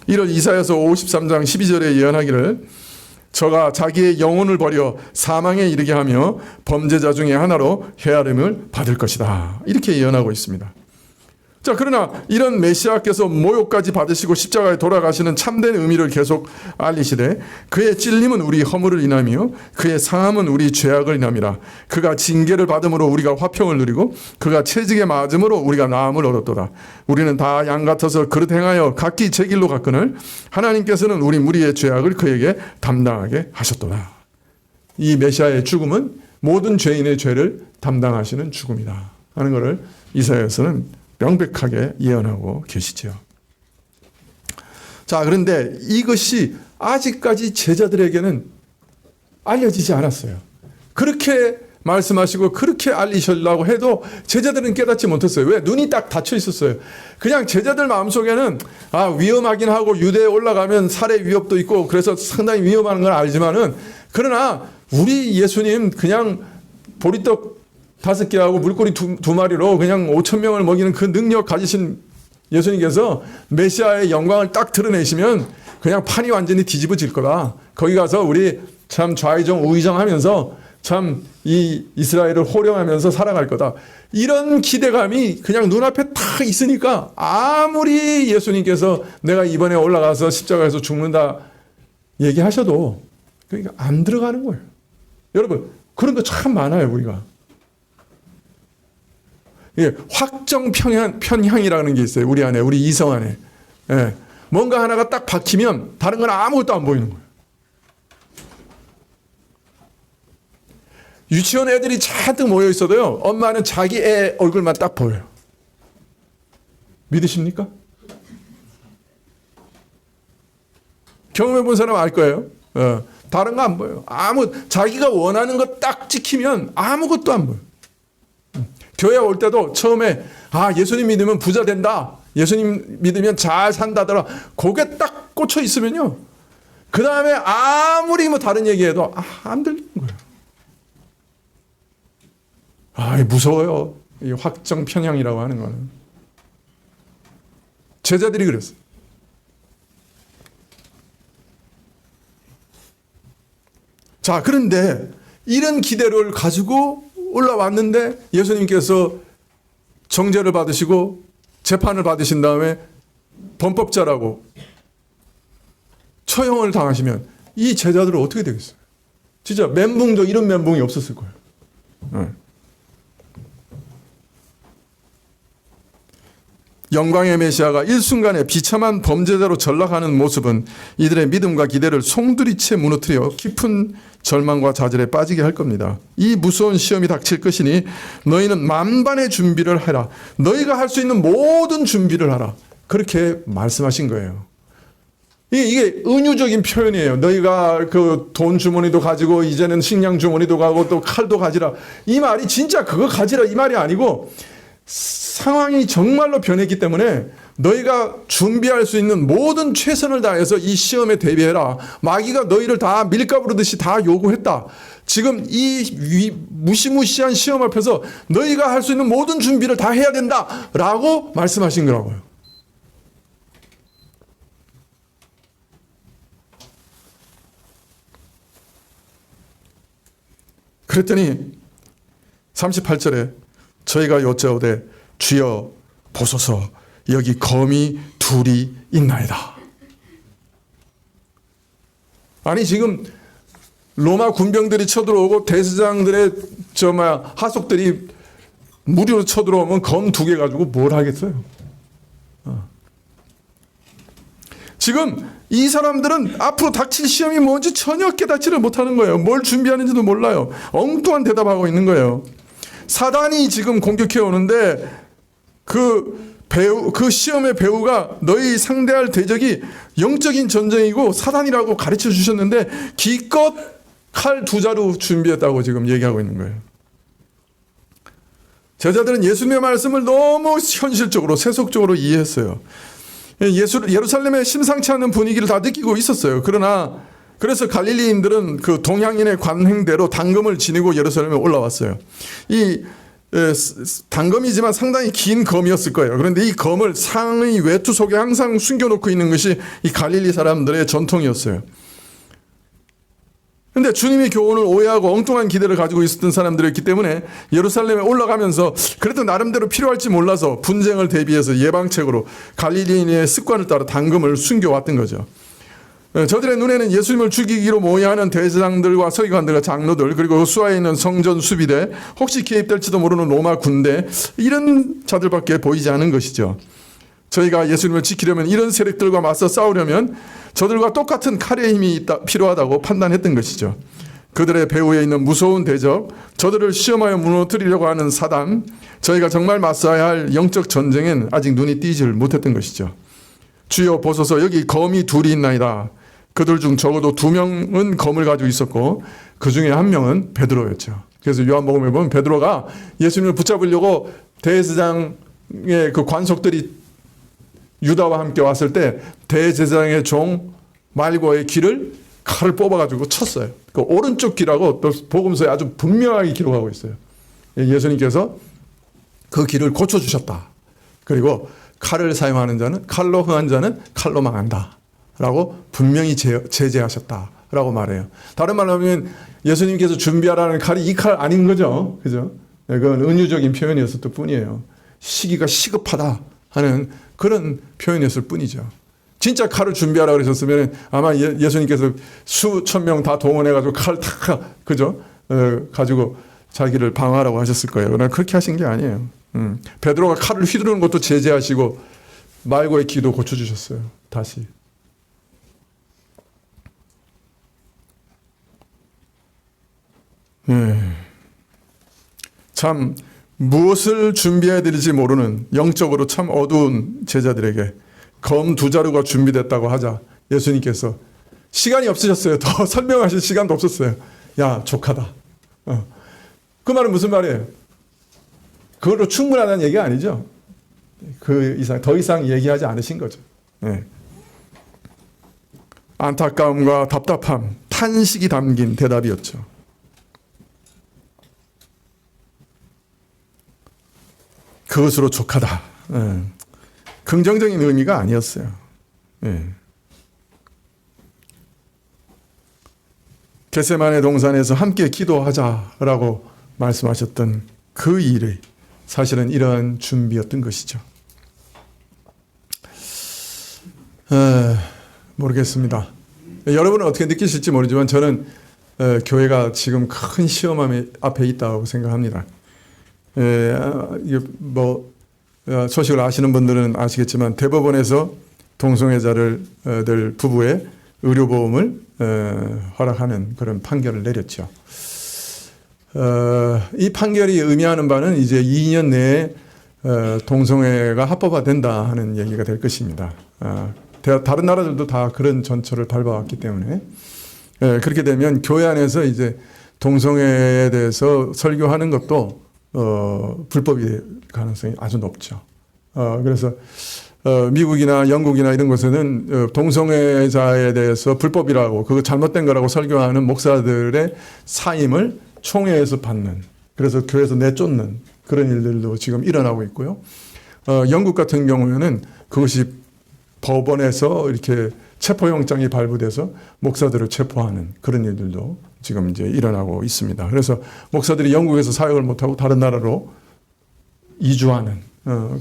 이를 이사야서 53장 12절에 예언하기를 저가 자기의 영혼을 버려 사망에 이르게 하며 범죄자 중에 하나로 헤아림을 받을 것이다. 이렇게 예언하고 있습니다. 자, 그러나 이런 메시아께서 모욕까지 받으시고 십자가에 돌아가시는 참된 의미를 계속 알리시되 그의 찔림은 우리 허물을 인하며 그의 상함은 우리 죄악을 인함이라. 그가 징계를 받음으로 우리가 화평을 누리고 그가 채찍에 맞음으로 우리가 나음을 얻었도다. 우리는 다 양 같아서 그릇 행하여 각기 제 길로 갔거늘 하나님께서는 우리 무리의 죄악을 그에게 담당하게 하셨도다. 이 메시아의 죽음은 모든 죄인의 죄를 담당하시는 죽음이다 하는 것을 이사야서는 명백하게 예언하고 계시죠. 자, 그런데 이것이 아직까지 제자들에게는 알려지지 않았어요. 그렇게 말씀하시고 그렇게 알리시려고 해도 제자들은 깨닫지 못했어요. 왜? 눈이 딱 닫혀 있었어요. 그냥 제자들 마음속에는 위험하긴 하고 유대에 올라가면 살해 위협도 있고 그래서 상당히 위험한 걸 알지만은, 그러나 우리 예수님 그냥 보리떡 5개하고 물고기 두 마리로 그냥 5,000명을 먹이는 그 능력 가지신 예수님께서 메시아의 영광을 딱 드러내시면 그냥 판이 완전히 뒤집어질 거다. 거기 가서 우리 참 좌의정 우의정 하면서 참 이 이스라엘을 호령하면서 살아갈 거다. 이런 기대감이 그냥 눈앞에 딱 있으니까 아무리 예수님께서 내가 이번에 올라가서 십자가에서 죽는다 얘기하셔도 그러니까 안 들어가는 거예요. 여러분, 그런 거 참 많아요, 우리가. 예, 확정 편향이라는 게 있어요. 우리 안에, 우리 이성 안에. 예, 뭔가 하나가 딱 박히면 다른 건 아무것도 안 보이는 거예요. 유치원 애들이 잔뜩 모여 있어도요, 엄마는 자기 애 얼굴만 딱 보여요. 믿으십니까? 경험해 본 사람 알 거예요. 다른 거 안 보여요. 자기가 원하는 거 딱 찍히면 아무것도 안 보여요. 교회 올 때도 처음에 예수님 믿으면 부자 된다, 예수님 믿으면 잘 산다더라, 그게 딱 꽂혀 있으면요, 그 다음에 아무리 다른 얘기해도 안 들리는 거예요. 무서워요. 이 확정 편향이라고 하는 거는. 제자들이 그랬어요. 자, 그런데 이런 기대를 가지고 올라왔는데 예수님께서 정죄를 받으시고 재판을 받으신 다음에 범법자라고 처형을 당하시면 이 제자들은 어떻게 되겠어요? 진짜 멘붕도 이런 멘붕이 없었을 거예요. 영광의 메시아가 일순간에 비참한 범죄자로 전락하는 모습은 이들의 믿음과 기대를 송두리째 무너뜨려 깊은 절망과 좌절에 빠지게 할 겁니다. 이 무서운 시험이 닥칠 것이니 너희는 만반의 준비를 해라. 너희가 할 수 있는 모든 준비를 하라. 그렇게 말씀하신 거예요. 이게 은유적인 표현이에요. 너희가 그 돈 주머니도 가지고 이제는 식량 주머니도 가고 또 칼도 가지라. 이 말이 진짜 그거 가지라 이 말이 아니고, 상황이 정말로 변했기 때문에 너희가 준비할 수 있는 모든 최선을 다해서 이 시험에 대비해라. 마귀가 너희를 다 밀가부르듯이 다 요구했다. 지금 이 무시무시한 시험 앞에서 너희가 할 수 있는 모든 준비를 다 해야 된다 라고 말씀하신 거라고요. 그랬더니 38절에 저희가 여짜오되 주여 보소서 여기 검이 둘이 있나이다. 아니, 지금 로마 군병들이 쳐들어오고 대제사장들의 하속들이 무리로 쳐들어오면 검 2개 가지고 뭘 하겠어요? 지금 이 사람들은 앞으로 닥칠 시험이 뭔지 전혀 깨닫지를 못하는 거예요. 뭘 준비하는지도 몰라요. 엉뚱한 대답하고 있는 거예요. 사단이 지금 공격해 오는데 그 시험의 배우가 너희 상대할 대적이 영적인 전쟁이고 사단이라고 가르쳐 주셨는데 기껏 칼 2자루 준비했다고 지금 얘기하고 있는 거예요. 제자들은 예수님의 말씀을 너무 현실적으로 세속적으로 이해했어요. 예루살렘의 심상치 않은 분위기를 다 느끼고 있었어요. 그래서 갈릴리인들은 그 동양인의 관행대로 단검을 지니고 예루살렘에 올라왔어요. 이 단검이지만 상당히 긴 검이었을 거예요. 그런데 이 검을 상의 외투 속에 항상 숨겨놓고 있는 것이 이 갈릴리 사람들의 전통이었어요. 근데 주님의 교훈을 오해하고 엉뚱한 기대를 가지고 있었던 사람들이었기 때문에 예루살렘에 올라가면서 그래도 나름대로 필요할지 몰라서 분쟁을 대비해서 예방책으로 갈릴리인의 습관을 따라 당금을 숨겨왔던 거죠. 저들의 눈에는 예수님을 죽이기로 모의하는 대제사장들과 서기관들과 장로들, 그리고 수하에 있는 성전 수비대, 혹시 개입될지도 모르는 로마 군대, 이런 자들밖에 보이지 않은 것이죠. 저희가 예수님을 지키려면, 이런 세력들과 맞서 싸우려면 저들과 똑같은 칼의 힘이 필요하다고 판단했던 것이죠. 그들의 배후에 있는 무서운 대적, 저들을 시험하여 무너뜨리려고 하는 사단, 저희가 정말 맞서야 할 영적 전쟁엔 아직 눈이 띄지를 못했던 것이죠. 주여 보소서, 여기 검이 둘이 있나이다. 그들 중 적어도 2명은 검을 가지고 있었고 그 중에 1명은 베드로였죠. 그래서 요한복음에 보면 베드로가 예수님을 붙잡으려고 대제사장의 그 관속들이 유다와 함께 왔을 때 대제사장의 종 말고의 귀를 칼을 뽑아가지고 쳤어요. 그 오른쪽 귀라고 또 복음서에 아주 분명하게 기록하고 있어요. 예수님께서 그 귀를 고쳐주셨다. 그리고 칼을 사용하는 자는, 칼로 흥한 자는 칼로 망한다 라고 분명히 제재하셨다라고 말해요. 다른 말로 하면 예수님께서 준비하라는 칼이 이 칼 아닌 거죠. 그죠? 그건 은유적인 표현이었을 뿐이에요. 시기가 시급하다 하는 그런 표현이었을 뿐이죠. 진짜 칼을 준비하라고 그러셨으면 아마 예수님께서 수천 명 다 동원해가지고 칼 탁, 그죠? 가지고 자기를 방어하라고 하셨을 거예요. 그러나 그렇게 하신 게 아니에요. 베드로가 칼을 휘두르는 것도 제재하시고 말고의 귀도 고쳐주셨어요. 다시. 참 무엇을 준비해야 될지 모르는 영적으로 참 어두운 제자들에게 검 2자루가 준비됐다고 하자 예수님께서 시간이 없으셨어요. 더 설명하실 시간도 없었어요. 야, 족하다. 그 말은 무슨 말이에요? 그걸로 충분하다는 얘기가 아니죠. 그 이상, 더 이상 얘기하지 않으신 거죠. 네. 안타까움과 답답함, 탄식이 담긴 대답이었죠. 그것으로 족하다. 긍정적인 의미가 아니었어요. 겟세마네 동산에서 함께 기도하자라고 말씀하셨던 그 일이 사실은 이러한 준비였던 것이죠. 모르겠습니다. 여러분은 어떻게 느끼실지 모르지만 저는 교회가 지금 큰 시험 앞에 있다고 생각합니다. 소식을 아시는 분들은 아시겠지만 대법원에서 동성애자들 부부의 의료보험을 허락하는 그런 판결을 내렸죠. 이 판결이 의미하는 바는 이제 2년 내에 동성애가 합법화된다 하는 얘기가 될 것입니다. 다른 나라들도 다 그런 전철을 밟아왔기 때문에 그렇게 되면 교회 안에서 이제 동성애에 대해서 설교하는 것도 불법이 될 가능성이 아주 높죠. 그래서 미국이나 영국이나 이런 곳에는 동성애자에 대해서 불법이라고 그거 잘못된 거라고 설교하는 목사들의 사임을 총회에서 받는, 그래서 교회에서 내쫓는 그런 일들도 지금 일어나고 있고요. 영국 같은 경우에는 그것이 법원에서 이렇게 체포영장이 발부돼서 목사들을 체포하는 그런 일들도 지금 이제 일어나고 있습니다. 그래서 목사들이 영국에서 사역을 못하고 다른 나라로 이주하는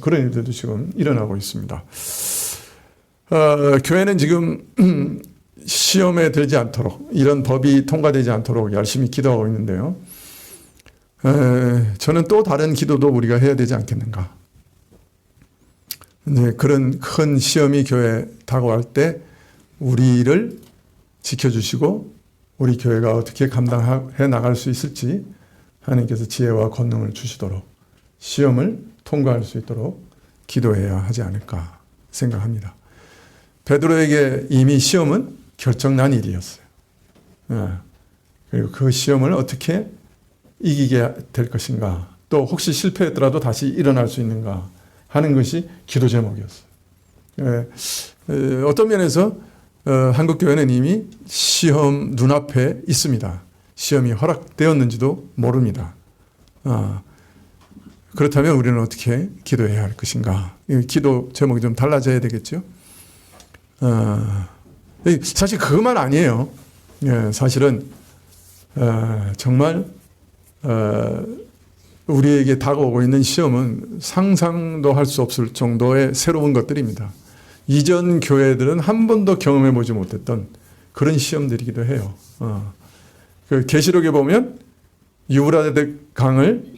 그런 일들도 지금 일어나고 있습니다. 교회는 지금 시험에 들지 않도록, 이런 법이 통과되지 않도록 열심히 기도하고 있는데요. 저는 또 다른 기도도 우리가 해야 되지 않겠는가. 이제 그런 큰 시험이 교회에 다가올 때 우리를 지켜주시고 우리 교회가 어떻게 감당해 나갈 수 있을지 하나님께서 지혜와 권능을 주시도록, 시험을 통과할 수 있도록 기도해야 하지 않을까 생각합니다. 베드로에게 이미 시험은 결정난 일이었어요. 그리고 그 시험을 어떻게 이기게 될 것인가, 또 혹시 실패했더라도 다시 일어날 수 있는가 하는 것이 기도 제목이었어요. 어떤 면에서 한국교회는 이미 시험 눈앞에 있습니다. 시험이 허락되었는지도 모릅니다. 그렇다면 우리는 어떻게 기도해야 할 것인가? 기도 제목이 좀 달라져야 되겠죠. 사실 그것만 아니에요. 사실은 정말 우리에게 다가오고 있는 시험은 상상도 할 수 없을 정도의 새로운 것들입니다. 이전 교회들은 한 번도 경험해 보지 못했던 그런 시험들이기도 해요. 그 계시록에 보면 유브라데 강을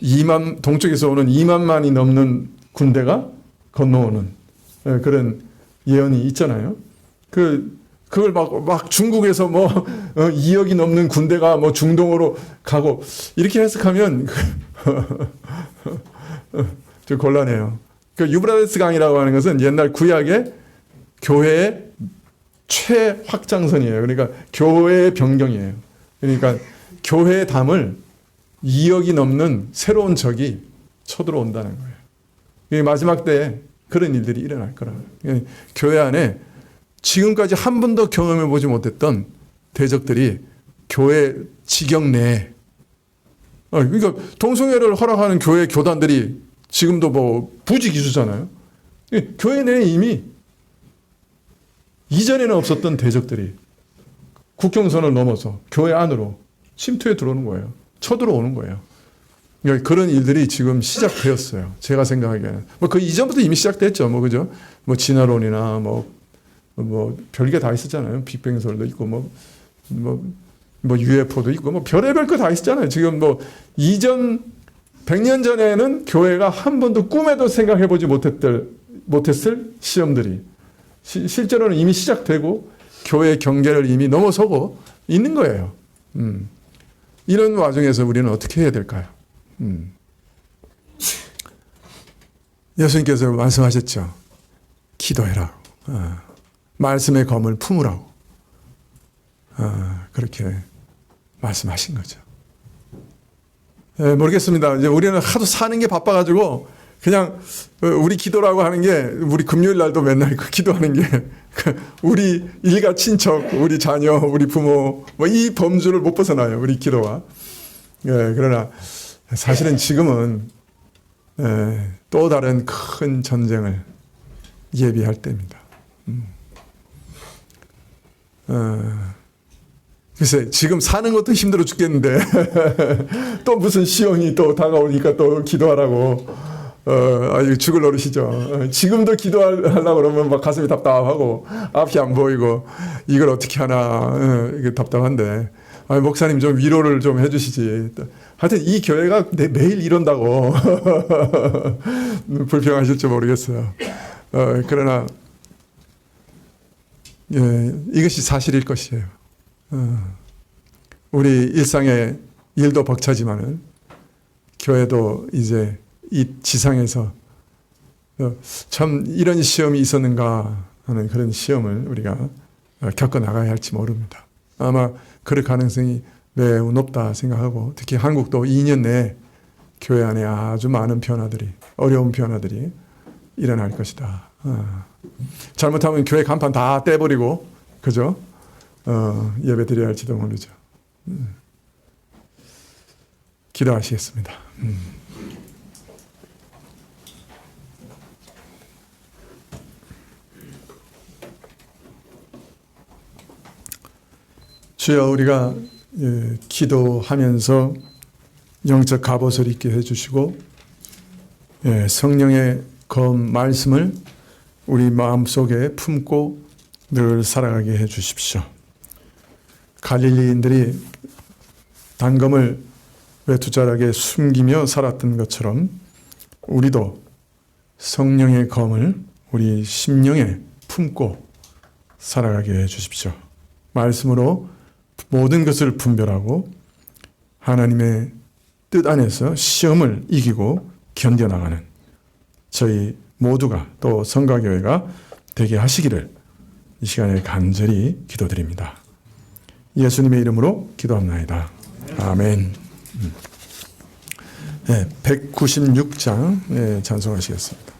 동쪽에서 오는 2만만이 넘는 군대가 건너오는 그런 예언이 있잖아요. 그걸 막 중국에서 2억이 넘는 군대가 중동으로 가고 이렇게 해석하면 좀 곤란해요. 그 유브라데스 강이라고 하는 것은 옛날 구약의 교회의 최확장선이에요. 그러니까 교회의 변경이에요. 그러니까 교회의 담을 2억이 넘는 새로운 적이 쳐들어온다는 거예요. 마지막 때에 그런 일들이 일어날 거라고요. 교회 안에 지금까지 한 번도 경험해 보지 못했던 대적들이 교회 지경 내에 그러니까 동성애를 허락하는 교회 교단들이 지금도 부지기수잖아요. 교회 내에 이미 이전에는 없었던 대적들이 국경선을 넘어서 교회 안으로 침투해 들어오는 거예요. 쳐들어오는 거예요. 그러니까 그런 일들이 지금 시작되었어요. 제가 생각하기에는. 그 이전부터 이미 시작됐죠. 그죠? 진화론이나 별게 다 있었잖아요. 빅뱅설도 있고, UFO도 있고, 별의별 거 다 있었잖아요. 지금 이전 100년 전에는 교회가 한 번도 꿈에도 생각해보지 못했을 시험들이 실제로는 이미 시작되고 교회의 경계를 이미 넘어서고 있는 거예요. 이런 와중에서 우리는 어떻게 해야 될까요? 예수님께서 말씀하셨죠. 기도해라. 말씀의 검을 품으라고. 그렇게 말씀하신 거죠. 모르겠습니다. 이제 우리는 하도 사는 게 바빠가지고 그냥 우리 기도라고 하는 게 우리 금요일 날도 맨날 기도하는 게 우리 일가 친척, 우리 자녀, 우리 부모 이 범주를 못 벗어나요. 우리 기도와. 그러나 사실은 지금은 또 다른 큰 전쟁을 예비할 때입니다. 글쎄 지금 사는 것도 힘들어 죽겠는데 또 무슨 시험이 또 다가오니까 또 기도하라고 죽을 노릇이죠. 지금도 기도하려고 그러면 막 가슴이 답답하고 앞이 안 보이고 이걸 어떻게 하나 이게 답답한데 목사님 좀 위로를 좀 해주시지. 하여튼 이 교회가 매일 이런다고 불평하실지 모르겠어요. 그러나 이것이 사실일 것이에요. 우리 일상의 일도 벅차지만은 교회도 이제 이 지상에서 참 이런 시험이 있었는가 하는 그런 시험을 우리가 겪어 나가야 할지 모릅니다. 아마 그럴 가능성이 매우 높다 생각하고 특히 한국도 2년 내에 교회 안에 아주 많은 변화들이 어려운 변화들이 일어날 것이다. 잘못하면 교회 간판 다 떼버리고 그죠? 예배 드려야 할지도 모르죠. 기도하시겠습니다. 주여 우리가 기도하면서 영적 갑옷을 입게 해주시고 성령의 검 말씀을 우리 마음속에 품고 늘 살아가게 해주십시오. 갈릴리인들이 단검을 외투자락에 숨기며 살았던 것처럼 우리도 성령의 검을 우리 심령에 품고 살아가게 해주십시오. 말씀으로 모든 것을 분별하고 하나님의 뜻 안에서 시험을 이기고 견뎌나가는 저희 모두가 또 성가교회가 되게 하시기를 이 시간에 간절히 기도드립니다. 예수님의 이름으로 기도합나이다. 아멘. 196장 찬송하시겠습니다.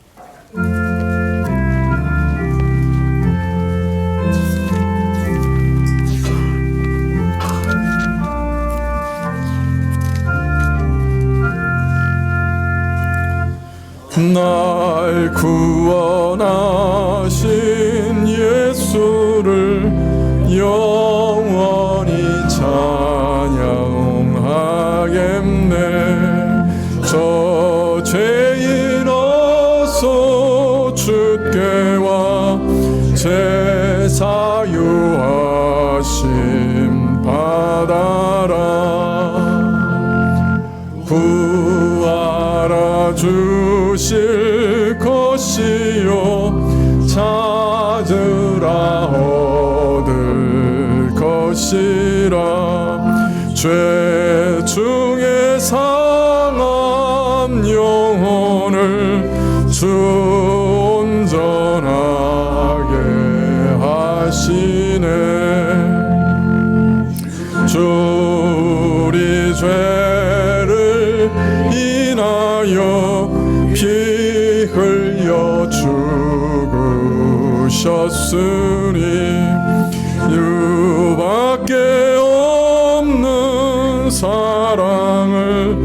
날 구원하신 예수를 영원히 찬양 받아라. 구하라 주실 것이요 찾으라 얻을 것이라. 죄 중에 상한 영혼을 주 온전하게 하시네. 주 우리 죄를 인하여 피 흘려 죽으셨으니 이밖에 없는 사랑을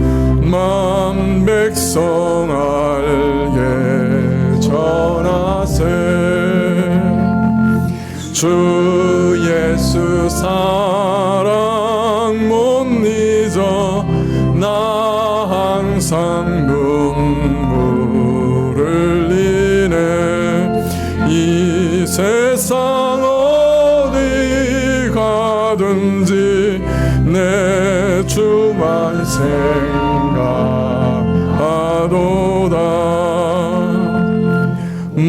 만 백성 알게 전하세. 주 예수 사랑 못 잊어 나 항상 눈물 흘리네. 이 세상 어디 가든지 내 주만 생각하도다.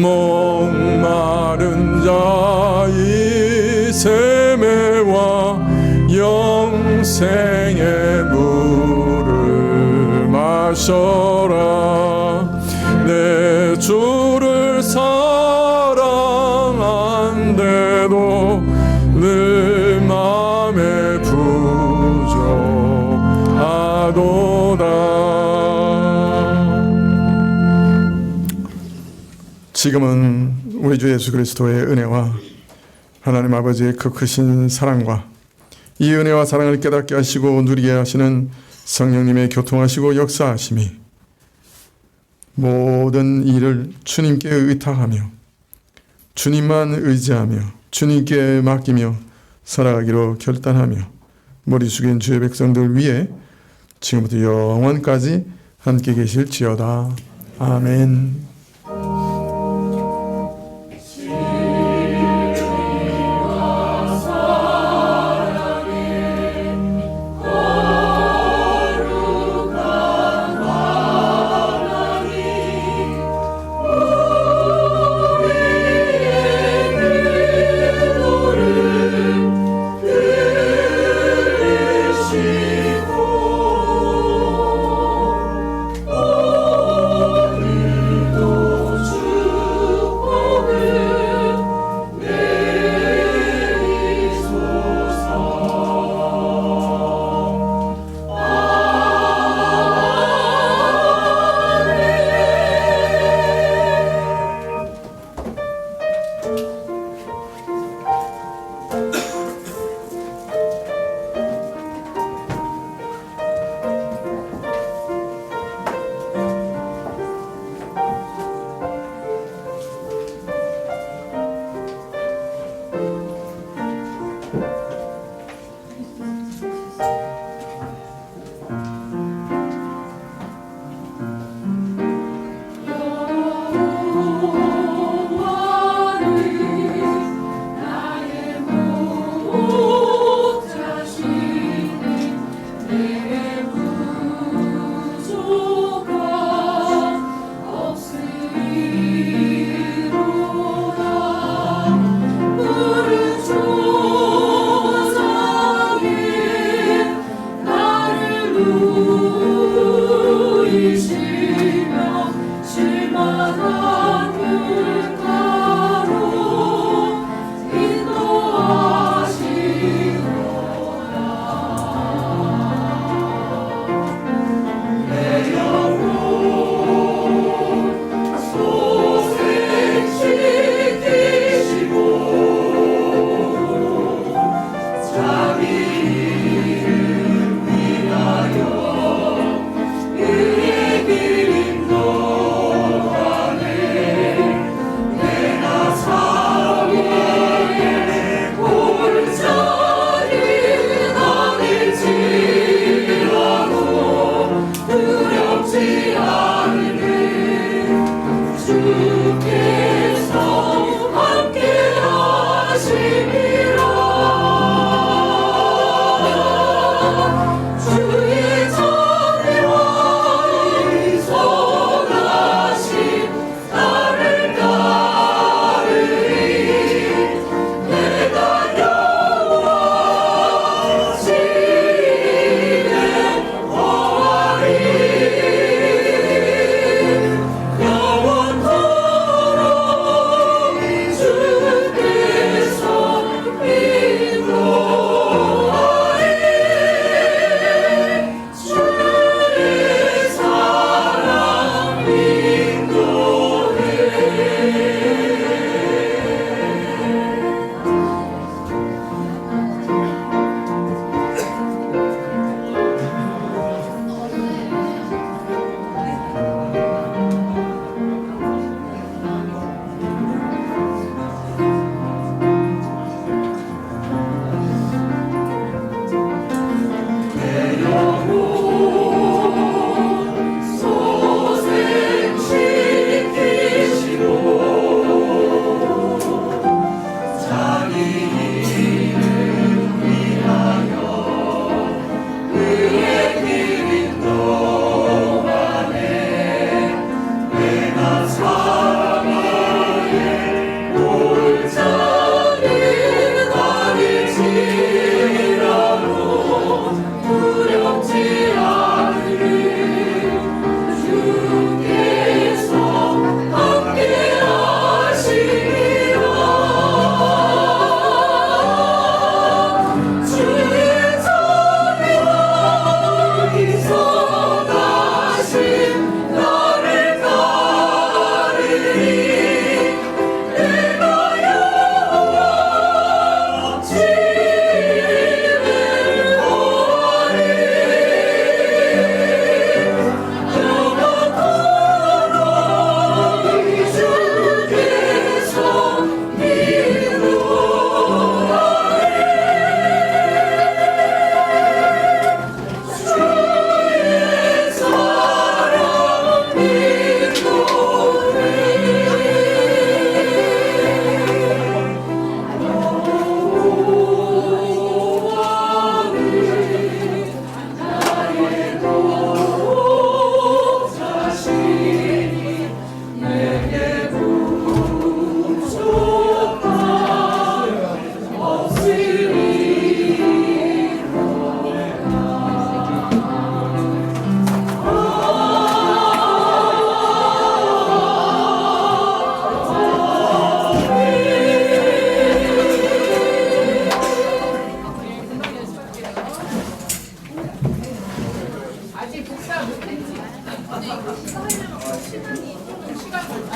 목마른 자이 세매와 영생의 물을 마셔라. 내 주를 사랑한데도 늘 맘에 부족하도다. 지금은 우리 주 예수 그리스도의 은혜와 하나님 아버지의 그 크신 사랑과 이 은혜와 사랑을 깨닫게 하시고 누리게 하시는 성령님의 교통하시고 역사하심이 모든 일을 주님께 의탁하며 주님만 의지하며 주님께 맡기며 살아가기로 결단하며 머리 숙인 주의 백성들 위해 지금부터 영원까지 함께 계실지어다. 아멘. 주께서 함께 하시리라.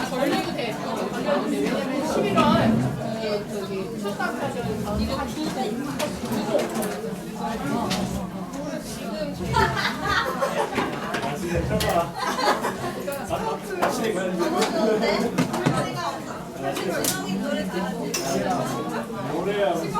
걸려도 돼. 걸려도 돼. 왜냐면 11월 저기 첫날까지 이거 노래야 무슨